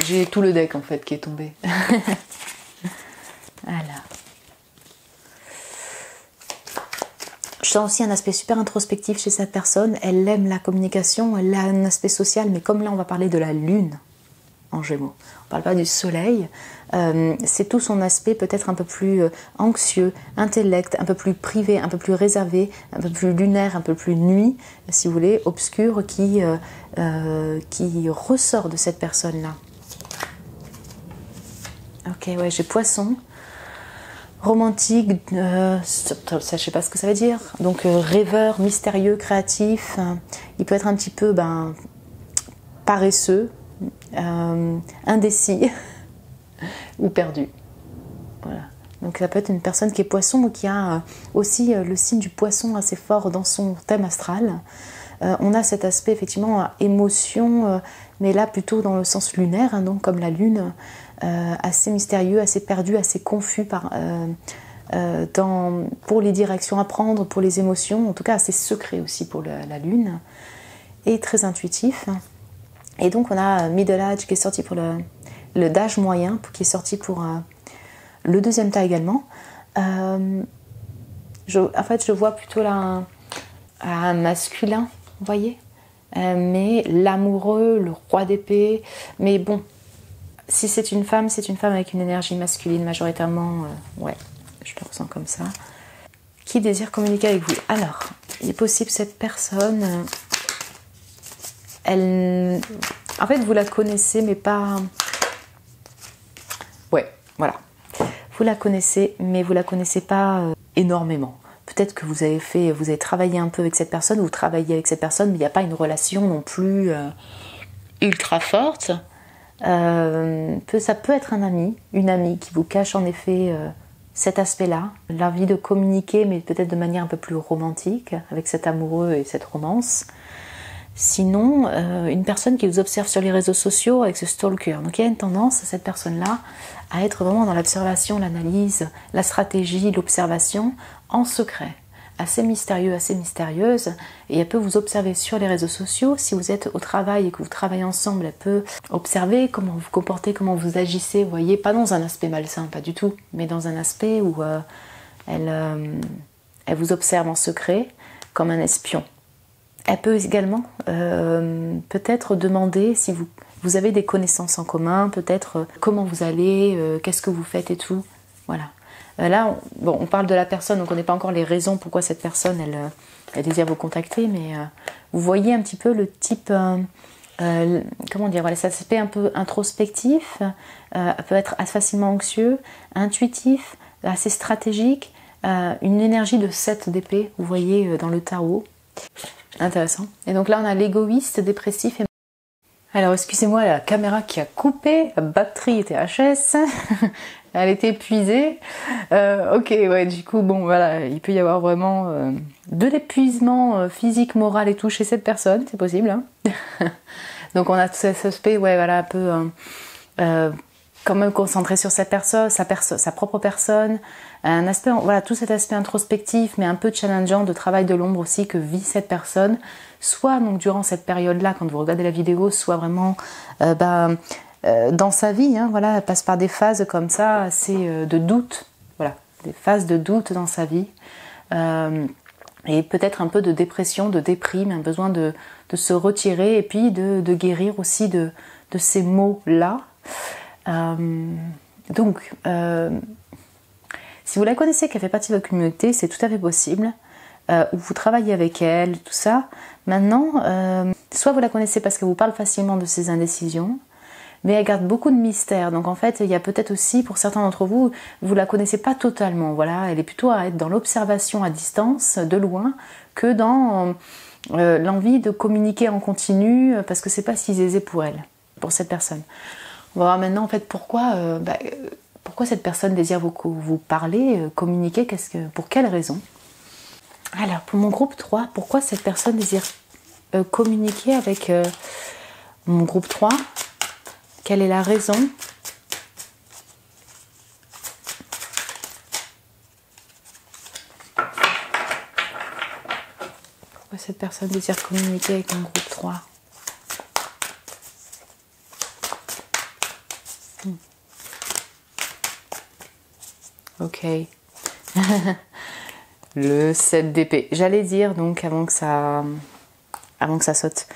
j'ai tout le deck en fait qui est tombé. Voilà. Je sens aussi un aspect super introspectif chez cette personne. Elle aime la communication, elle a un aspect social, mais comme là on va parler de la lune en Gémeaux, on parle pas du soleil, c'est tout son aspect peut-être un peu plus anxieux, intellect, un peu plus privé, un peu plus réservé, un peu plus lunaire, un peu plus nuit, si vous voulez, obscur, qui ressort de cette personne-là. Ok, ouais, j'ai poisson. Romantique, ça je sais pas ce que ça veut dire. Donc rêveur, mystérieux, créatif. Il peut être un petit peu paresseux, indécis ou perdu. Voilà. Donc ça peut être une personne qui est poisson ou qui a aussi le signe du poisson assez fort dans son thème astral. On a cet aspect effectivement émotion, mais là plutôt dans le sens lunaire, hein, donc comme la lune, assez mystérieux, assez perdu, assez confus pour les directions à prendre, pour les émotions, en tout cas assez secret aussi pour la lune, et très intuitif. Et donc on a Middle Age qui est sorti pour le d'âge moyen, qui est sorti pour le deuxième tas également. En fait je vois plutôt là un masculin, vous voyez, mais l'amoureux, le roi d'épée, mais bon, si c'est une femme avec une énergie masculine majoritairement, ouais, je le ressens comme ça. Qui désire communiquer avec vous? Alors, il est possible cette personne, en fait vous la connaissez mais pas... Ouais, voilà. Vous la connaissez mais vous la connaissez pas énormément. Peut-être que vous avez travaillé un peu avec cette personne, vous travaillez avec cette personne, mais il n'y a pas une relation non plus ultra forte. Ça peut être un ami, une amie qui vous cache en effet cet aspect-là, l'envie de communiquer, mais peut-être de manière un peu plus romantique, avec cet amoureux et cette romance. Sinon, une personne qui vous observe sur les réseaux sociaux avec ce stalker. Donc il y a une tendance, cette personne-là, à être vraiment dans l'observation, l'analyse, la stratégie, l'observation, en secret. Assez mystérieux, assez mystérieuse. Et elle peut vous observer sur les réseaux sociaux. Si vous êtes au travail et que vous travaillez ensemble, elle peut observer comment vous vous comportez, comment vous agissez. Vous voyez, pas dans un aspect malsain, pas du tout, mais dans un aspect où elle vous observe en secret, comme un espion. Elle peut également peut-être demander si vous avez des connaissances en commun, peut-être comment vous allez, qu'est-ce que vous faites et tout. Voilà. Là, on parle de la personne, donc on ne connaît pas encore les raisons pourquoi cette personne, elle désire vous contacter, mais vous voyez un petit peu le type, comment dire, voilà, cet aspect un peu introspectif, peut être facilement anxieux, intuitif, assez stratégique, une énergie de 7 d'épée, vous voyez dans le tarot. Intéressant. Et donc là, on a l'égoïste, dépressif. Alors, excusez-moi, la caméra qui a coupé, la batterie était HS, elle était épuisée. Ok, ouais, du coup, bon, voilà, il peut y avoir vraiment de l'épuisement physique, moral et tout chez cette personne, c'est possible. Hein. Donc, on a cet aspect, ouais, voilà, un peu quand même concentré sur cette personne, sa propre personne. Un aspect, voilà, tout cet aspect introspectif, mais un peu challengeant de travail de l'ombre aussi que vit cette personne, soit donc durant cette période-là, quand vous regardez la vidéo, soit vraiment dans sa vie, hein, voilà, elle passe par des phases comme ça, assez de doute, voilà, des phases de doute dans sa vie, et peut-être un peu de dépression, de déprime, un besoin de se retirer, et puis de guérir aussi de ces maux-là. Donc, si vous la connaissez, qu'elle fait partie de votre communauté, c'est tout à fait possible, ou vous travaillez avec elle, tout ça. Maintenant, soit vous la connaissez parce qu'elle vous parle facilement de ses indécisions, mais elle garde beaucoup de mystère. Donc en fait, il y a peut-être aussi, pour certains d'entre vous, vous la connaissez pas totalement. Voilà, elle est plutôt à être dans l'observation à distance, de loin, que dans l'envie de communiquer en continu, parce que c'est pas si aisé pour elle, pour cette personne. On va voir maintenant en fait pourquoi cette personne désire vous parler, communiquer, pour quelle raison. Alors pour mon groupe 3, pourquoi cette personne désire communiquer avec mon groupe 3? Quelle est la raison? Pourquoi cette personne désire communiquer avec mon groupe 3? Ok. Le 7 d'épée. J'allais dire donc avant que ça saute,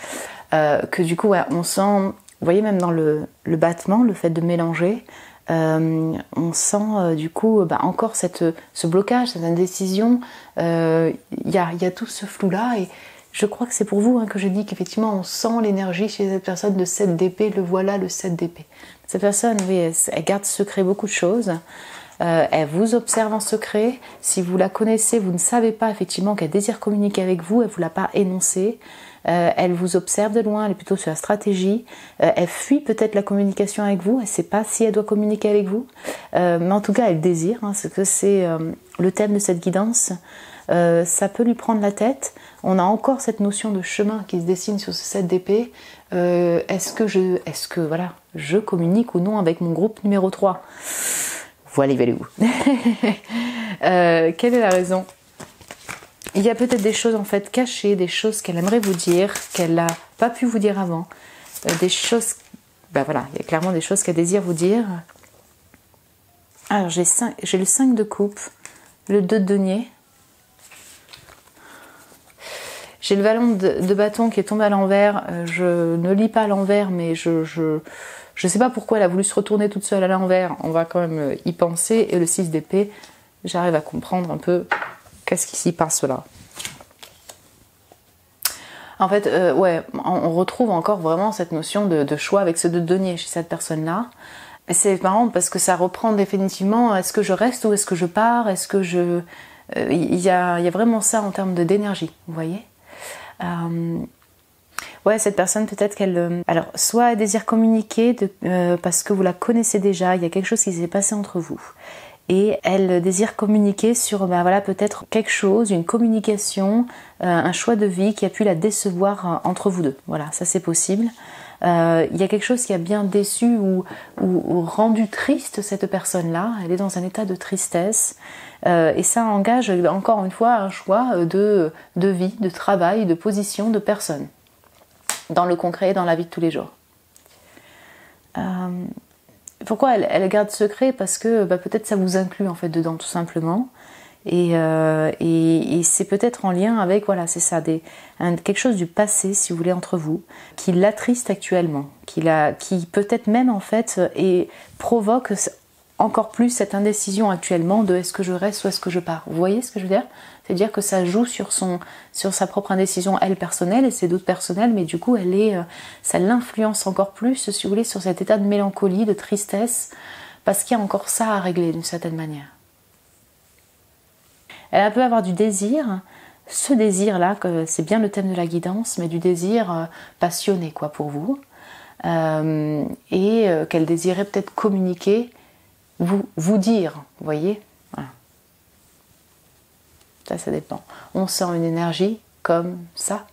que du coup ouais, on sent, vous voyez même dans le battement, le fait de mélanger, on sent du coup encore ce blocage, cette indécision. Il y a tout ce flou là et je crois que c'est pour vous que je dis qu'effectivement on sent l'énergie chez cette personne de 7 d'épée. Le voilà, le 7 d'épée. Cette personne, oui, elle garde secret beaucoup de choses. Elle vous observe en secret. Si vous la connaissez, vous ne savez pas effectivement qu'elle désire communiquer avec vous, elle ne vous l'a pas énoncé. Elle vous observe de loin, elle est plutôt sur la stratégie. Elle fuit peut-être la communication avec vous, elle ne sait pas si elle doit communiquer avec vous. Mais en tout cas, elle désire, parce que c'est le thème de cette guidance. Ça peut lui prendre la tête. On a encore cette notion de chemin qui se dessine sur ce 7 d'épée. Est-ce que je communique ou non avec mon groupe numéro 3 ? Voilà, il va aller où? Quelle est la raison? Il y a peut-être des choses en fait cachées, des choses qu'elle aimerait vous dire, qu'elle n'a pas pu vous dire avant. Des choses... voilà, il y a clairement des choses qu'elle désire vous dire. Alors, j'ai le 5 de coupe, le 2 de denier. J'ai le ballon de bâton qui est tombé à l'envers. Je ne lis pas à l'envers, mais je sais pas pourquoi elle a voulu se retourner toute seule à l'envers. On va quand même y penser. Et le 6 d'épée, j'arrive à comprendre un peu qu'est-ce qui s'y passe là. En fait, ouais, on retrouve encore vraiment cette notion de choix avec ce 2 de denier chez cette personne-là. Et c'est marrant parce que ça reprend définitivement, est-ce que je reste ou est-ce que je pars? Est-ce que je il y a vraiment ça en termes d'énergie, vous voyez. Ouais, cette personne, peut-être qu'elle... alors, soit elle désire communiquer parce que vous la connaissez déjà, il y a quelque chose qui s'est passé entre vous. Et elle désire communiquer sur, voilà, peut-être quelque chose, une communication, un choix de vie qui a pu la décevoir entre vous deux. Voilà, ça c'est possible. Il y a quelque chose qui a bien déçu ou rendu triste cette personne-là. Elle est dans un état de tristesse. Et ça engage, encore une fois, un choix de vie, de travail, de position, de personne. Dans le concret, dans la vie de tous les jours. Pourquoi elle garde secret? Parce que peut-être ça vous inclut en fait dedans, tout simplement. Et c'est peut-être en lien avec, voilà, c'est ça, quelque chose du passé, si vous voulez, entre vous, qui l'attriste actuellement, qui peut-être même en fait provoque encore plus cette indécision actuellement de est-ce que je reste ou est-ce que je pars. Vous voyez ce que je veux dire? C'est-à-dire que ça joue sur sa propre indécision, elle, personnelle, et ses doutes personnels, mais du coup, ça l'influence encore plus, si vous voulez, sur cet état de mélancolie, de tristesse, parce qu'il y a encore ça à régler d'une certaine manière. Elle peut avoir du désir, ce désir-là, c'est bien le thème de la guidance, mais du désir passionné, quoi, pour vous, et qu'elle désirait peut-être communiquer, vous dire, vous voyez, voilà. Ça dépend. On sent une énergie comme ça.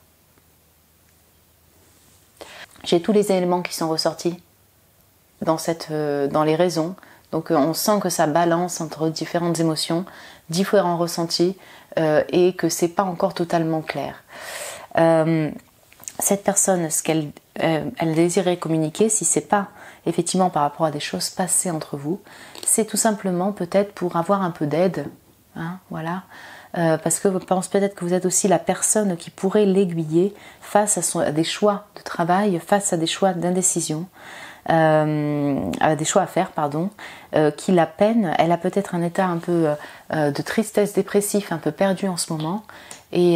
J'ai tous les éléments qui sont ressortis dans les raisons. Donc on sent que ça balance entre différentes émotions, différents ressentis, et que c'est pas encore totalement clair. Cette personne, ce qu'elle désirait communiquer, si c'est pas effectivement par rapport à des choses passées entre vous, c'est tout simplement peut-être pour avoir un peu d'aide, hein, voilà. Parce que je pense peut-être que vous êtes aussi la personne qui pourrait l'aiguiller face à des choix de travail, face à des choix d'indécision, des choix à faire, pardon, qui la peine. Elle a peut-être un état un peu de tristesse dépressif, un peu perdu en ce moment, et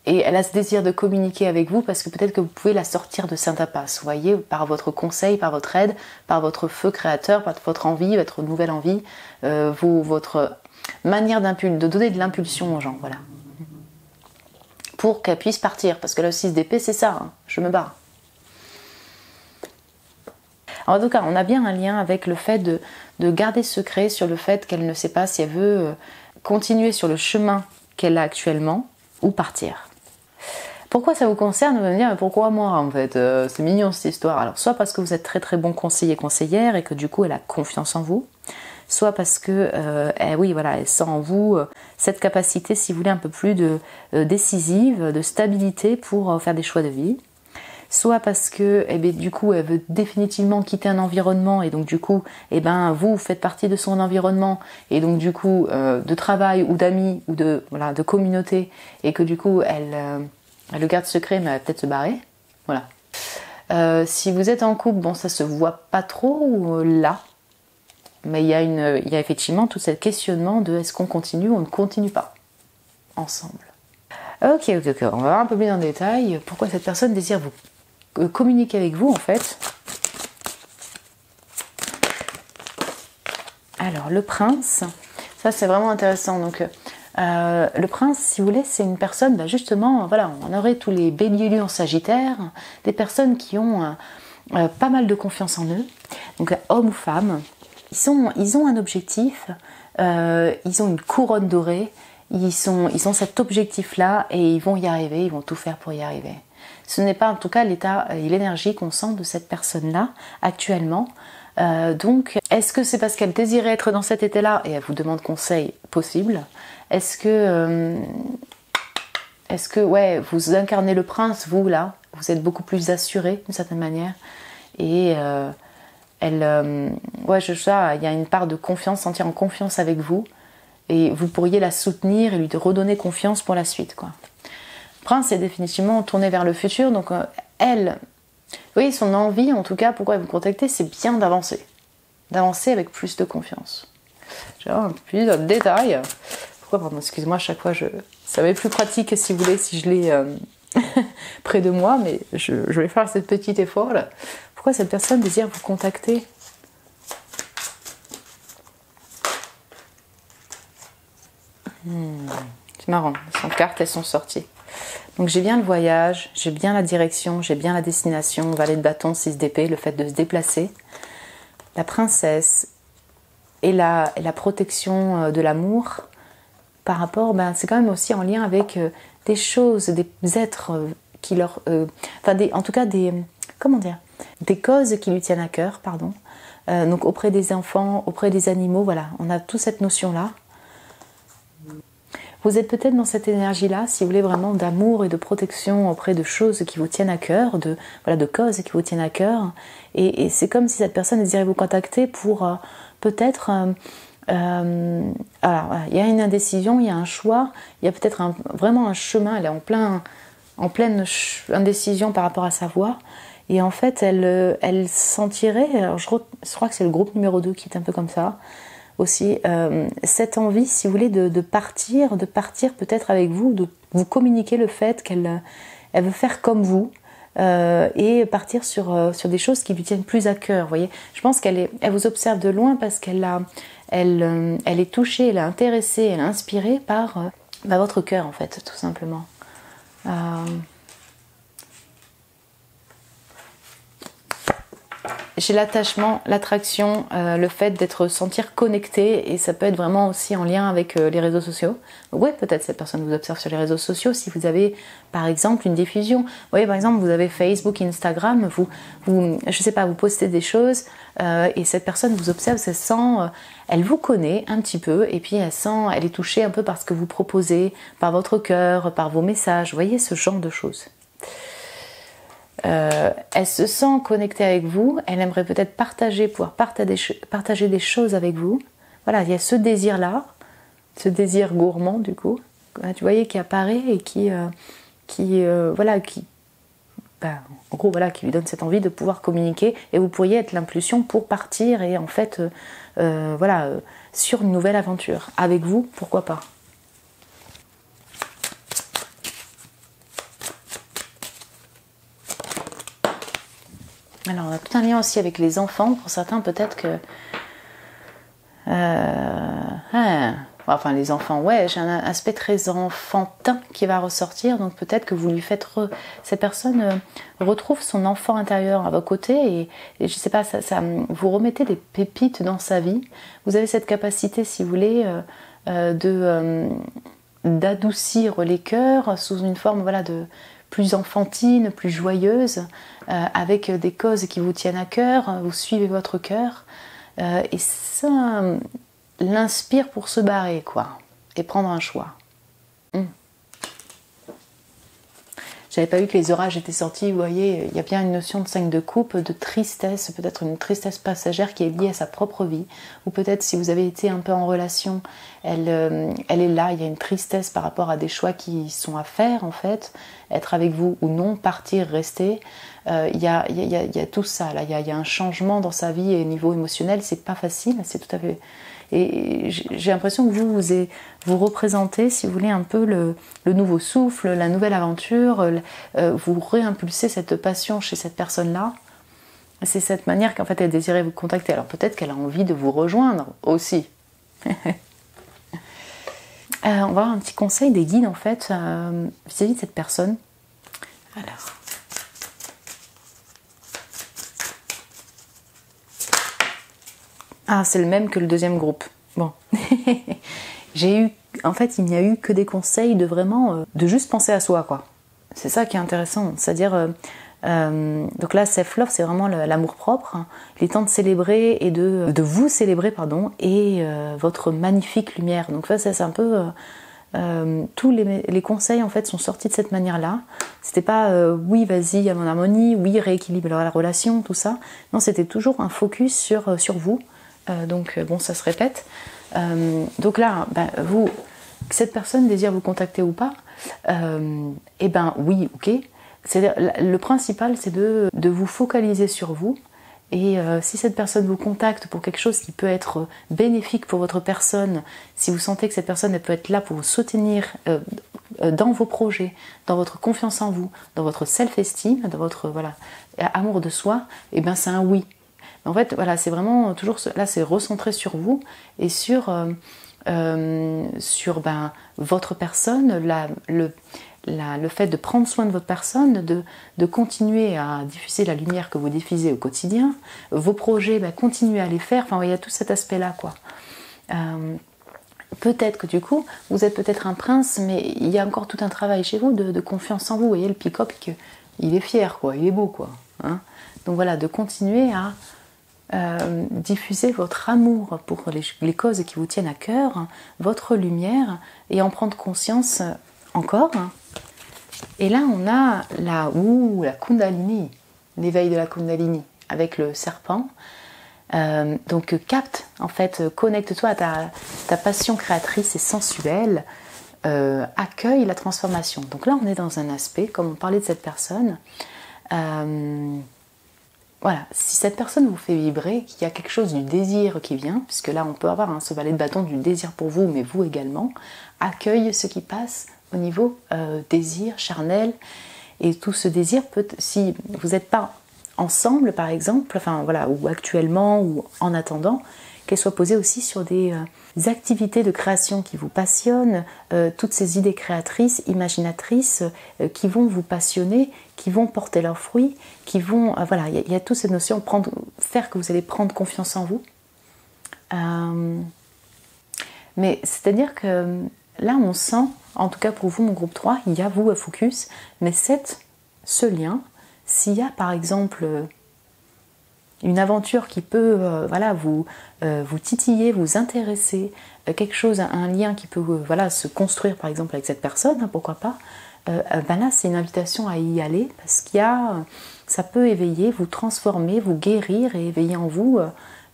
elle a ce désir de communiquer avec vous parce que peut-être que vous pouvez la sortir de cette impasse, vous voyez, par votre conseil, par votre aide, par votre feu créateur, par votre envie, votre nouvelle envie, votre manière de donner de l'impulsion aux gens, voilà. Pour qu'elle puisse partir, parce que le 6 d'épée, c'est ça, hein, je me barre. Alors, en tout cas, on a bien un lien avec le fait de garder secret sur le fait qu'elle ne sait pas si elle veut continuer sur le chemin qu'elle a actuellement ou partir. Pourquoi ça vous concerne? Vous allez me dire, pourquoi moi en fait? C'est mignon cette histoire. Alors, soit parce que vous êtes très très bon conseiller, conseillère et que du coup elle a confiance en vous, soit parce que oui, voilà, elle sent en vous cette capacité, si vous voulez, un peu plus décisive, de stabilité pour faire des choix de vie, soit parce que du coup elle veut définitivement quitter un environnement et donc du coup vous faites partie de son environnement et donc du coup de travail ou d'amis ou de communauté, et que du coup elle le garde secret, mais elle va peut-être se barrer, voilà. Si vous êtes en couple, bon, ça se voit pas trop là. Mais il y a effectivement tout ce questionnement de est-ce qu'on continue ou on ne continue pas ensemble. Ok, on va voir un peu plus en détail pourquoi cette personne désire vous communiquer avec vous en fait. Alors le prince, ça c'est vraiment intéressant. Donc le prince, si vous voulez, c'est une personne, justement, voilà, on aurait tous les béliers en Sagittaire, des personnes qui ont pas mal de confiance en eux, donc hommes ou femmes. Ils ont un objectif, ils ont une couronne dorée, ils ont cet objectif-là et ils vont y arriver, ils vont tout faire pour y arriver. Ce n'est pas en tout cas l'état et l'énergie qu'on sent de cette personne-là actuellement. Donc, est-ce que c'est parce qu'elle désirait être dans cet état-là et elle vous demande conseil? Possible. Est-ce que ouais, vous incarnez le prince, vous là, vous êtes beaucoup plus assuré d'une certaine manière, et ouais, ça, il y a une part de confiance, sentir en confiance avec vous, et vous pourriez la soutenir et lui redonner confiance pour la suite, quoi. Prince est définitivement tourné vers le futur, donc elle, vous voyez, son envie, en tout cas, pourquoi elle vous contacter, c'est bien d'avancer avec plus de confiance. Je vais voir un peu plus dans le détail. Pourquoi, pardon, excuse-moi, à chaque fois, ça va être plus pratique, si vous voulez, si je l'ai près de moi, mais je vais faire ce petit effort là. Pourquoi cette personne désire vous contacter? C'est marrant, les cartes, elles sont sorties. Donc j'ai bien le voyage, j'ai bien la direction, j'ai bien la destination, valet de bâton, 6 d'épée, le fait de se déplacer, la princesse et la protection de l'amour par rapport, c'est quand même aussi en lien avec des choses, des êtres qui leur... en tout cas des causes qui lui tiennent à cœur, pardon. Donc auprès des enfants, auprès des animaux, voilà, on a toute cette notion-là. Vous êtes peut-être dans cette énergie-là, si vous voulez, vraiment d'amour et de protection auprès de choses qui vous tiennent à cœur, de causes qui vous tiennent à cœur. Et c'est comme si cette personne désirait vous contacter pour peut-être... alors, voilà, il y a une indécision, il y a un choix, il y a peut-être vraiment un chemin, elle est en pleine indécision par rapport à sa voie. Et en fait, elle sentirait, alors je crois que c'est le groupe numéro 2 qui est un peu comme ça, aussi cette envie, si vous voulez, de partir peut-être avec vous, de vous communiquer le fait qu'elle veut faire comme vous et partir sur des choses qui lui tiennent plus à cœur. Vous voyez, je pense elle vous observe de loin parce qu'elle est touchée, elle est intéressée, elle est inspirée par votre cœur en fait, tout simplement. J'ai l'attachement, l'attraction, le fait d'être sentir connecté, et ça peut être vraiment aussi en lien avec les réseaux sociaux. Donc ouais, peut-être cette personne vous observe sur les réseaux sociaux si vous avez par exemple une diffusion. Vous voyez, par exemple, vous avez Facebook, Instagram, je sais pas, vous postez des choses et cette personne vous observe, elle vous connaît un petit peu et puis elle est touchée un peu par ce que vous proposez, par votre cœur, par vos messages. Vous voyez, ce genre de choses. Elle se sent connectée avec vous, elle aimerait peut-être pouvoir partager des choses avec vous. Voilà, il y a ce désir-là, ce désir gourmand du coup, tu voyez, qui apparaît et qui lui donne cette envie de pouvoir communiquer, et vous pourriez être l'impulsion pour partir et en fait, sur une nouvelle aventure. Avec vous, pourquoi pas. Alors, on a tout un lien aussi avec les enfants. Pour certains, peut-être que... les enfants, ouais, j'ai un aspect très enfantin qui va ressortir. Donc, peut-être que vous lui faites... Cette personne retrouve son enfant intérieur à vos côtés. Et je sais pas, vous remettez des pépites dans sa vie. Vous avez cette capacité, si vous voulez, d'adoucir les cœurs sous une forme, de... plus enfantine, plus joyeuse, avec des causes qui vous tiennent à cœur, vous suivez votre cœur, et ça l'inspire pour se barrer, quoi, et prendre un choix. J'avais pas vu que les orages étaient sortis, vous voyez, il y a bien une notion de 5 de coupe, de tristesse, peut-être une tristesse passagère qui est liée à sa propre vie, ou peut-être si vous avez été un peu en relation, elle est là, il y a une tristesse par rapport à des choix qui sont à faire en fait, être avec vous ou non, partir, rester, il y a tout ça, là, il y a un changement dans sa vie et au niveau émotionnel, c'est pas facile, c'est tout à fait... Et j'ai l'impression que vous représentez, si vous voulez, un peu le nouveau souffle, la nouvelle aventure, vous réimpulsez cette passion chez cette personne-là. C'est cette manière qu'en fait elle désirait vous contacter. Alors peut-être qu'elle a envie de vous rejoindre aussi. On va avoir un petit conseil des guides en fait vis-à-vis de cette personne. Alors... Ah, c'est le même que le deuxième groupe. Bon. En fait, il n'y a eu que des conseils de vraiment, de juste penser à soi, quoi. C'est ça qui est intéressant. C'est-à-dire, donc là, self-love, c'est vraiment l'amour propre. Il est temps de célébrer et de vous célébrer, pardon, et votre magnifique lumière. Donc ça, c'est un peu... tous les conseils, en fait, sont sortis de cette manière-là. C'était pas, oui, vas-y, à mon harmonie, oui, rééquilibre la relation, tout ça. Non, c'était toujours un focus sur vous. Donc bon, ça se répète. Donc là, que cette personne désire vous contacter ou pas, oui, ok. C'est-à-dire, le principal, c'est de vous focaliser sur vous. Et si cette personne vous contacte pour quelque chose qui peut être bénéfique pour votre personne, si vous sentez que cette personne elle peut être là pour vous soutenir dans vos projets, dans votre confiance en vous, dans votre self-esteem, dans votre amour de soi, c'est un oui. En fait, c'est vraiment toujours là, c'est recentré sur vous et sur sur votre personne, le fait de prendre soin de votre personne, de continuer à diffuser la lumière que vous diffusez au quotidien, vos projets, continuez à les faire, enfin il y a tout cet aspect-là quoi. Peut-être que du coup, vous êtes peut-être un prince, mais il y a encore tout un travail chez vous de confiance en vous. Vous voyez, le peacock, il est fier, quoi, il est beau, quoi. Hein. Donc voilà, de continuer à diffuser votre amour pour les causes qui vous tiennent à cœur, votre lumière, et en prendre conscience encore. Et là, on a la Kundalini, l'éveil de la Kundalini, avec le serpent. Donc capte, en fait, connecte-toi à ta passion créatrice et sensuelle, accueille la transformation. Donc là on est dans un aspect, comme on parlait de cette personne, voilà, si cette personne vous fait vibrer, qu'il y a quelque chose du désir qui vient, puisque là on peut avoir ce valet de bâton du désir pour vous, mais vous également, accueille ce qui passe au niveau désir, charnel, et tout ce désir peut, si vous n'êtes pas ensemble par exemple, enfin voilà, ou actuellement ou en attendant, qu'elle soit posée aussi sur des activités de création qui vous passionnent, toutes ces idées créatrices, imaginatrices qui vont vous passionner, qui vont porter leurs fruits, qui vont, voilà, il y a toute cette notion, faire que vous allez prendre confiance en vous. Mais c'est-à-dire que là on sent, en tout cas pour vous mon groupe 3, il y a vous à focus, mais ce lien, s'il y a par exemple une aventure qui peut voilà, vous titiller, vous intéresser, quelque chose, un lien qui peut voilà, se construire par exemple avec cette personne, hein, pourquoi pas, là c'est une invitation à y aller parce qu'il y a, ça peut éveiller, vous transformer, vous guérir et éveiller en vous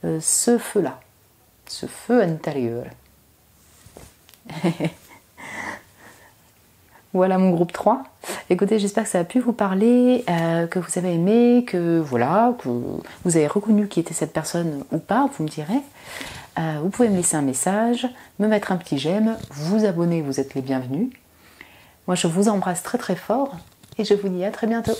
ce feu-là, ce feu intérieur. Voilà mon groupe 3. Écoutez, j'espère que ça a pu vous parler, que vous avez aimé, que voilà, que vous avez reconnu qui était cette personne ou pas, vous me direz. Vous pouvez me laisser un message, me mettre un petit j'aime, vous abonner, vous êtes les bienvenus. Moi je vous embrasse très très fort et je vous dis à très bientôt.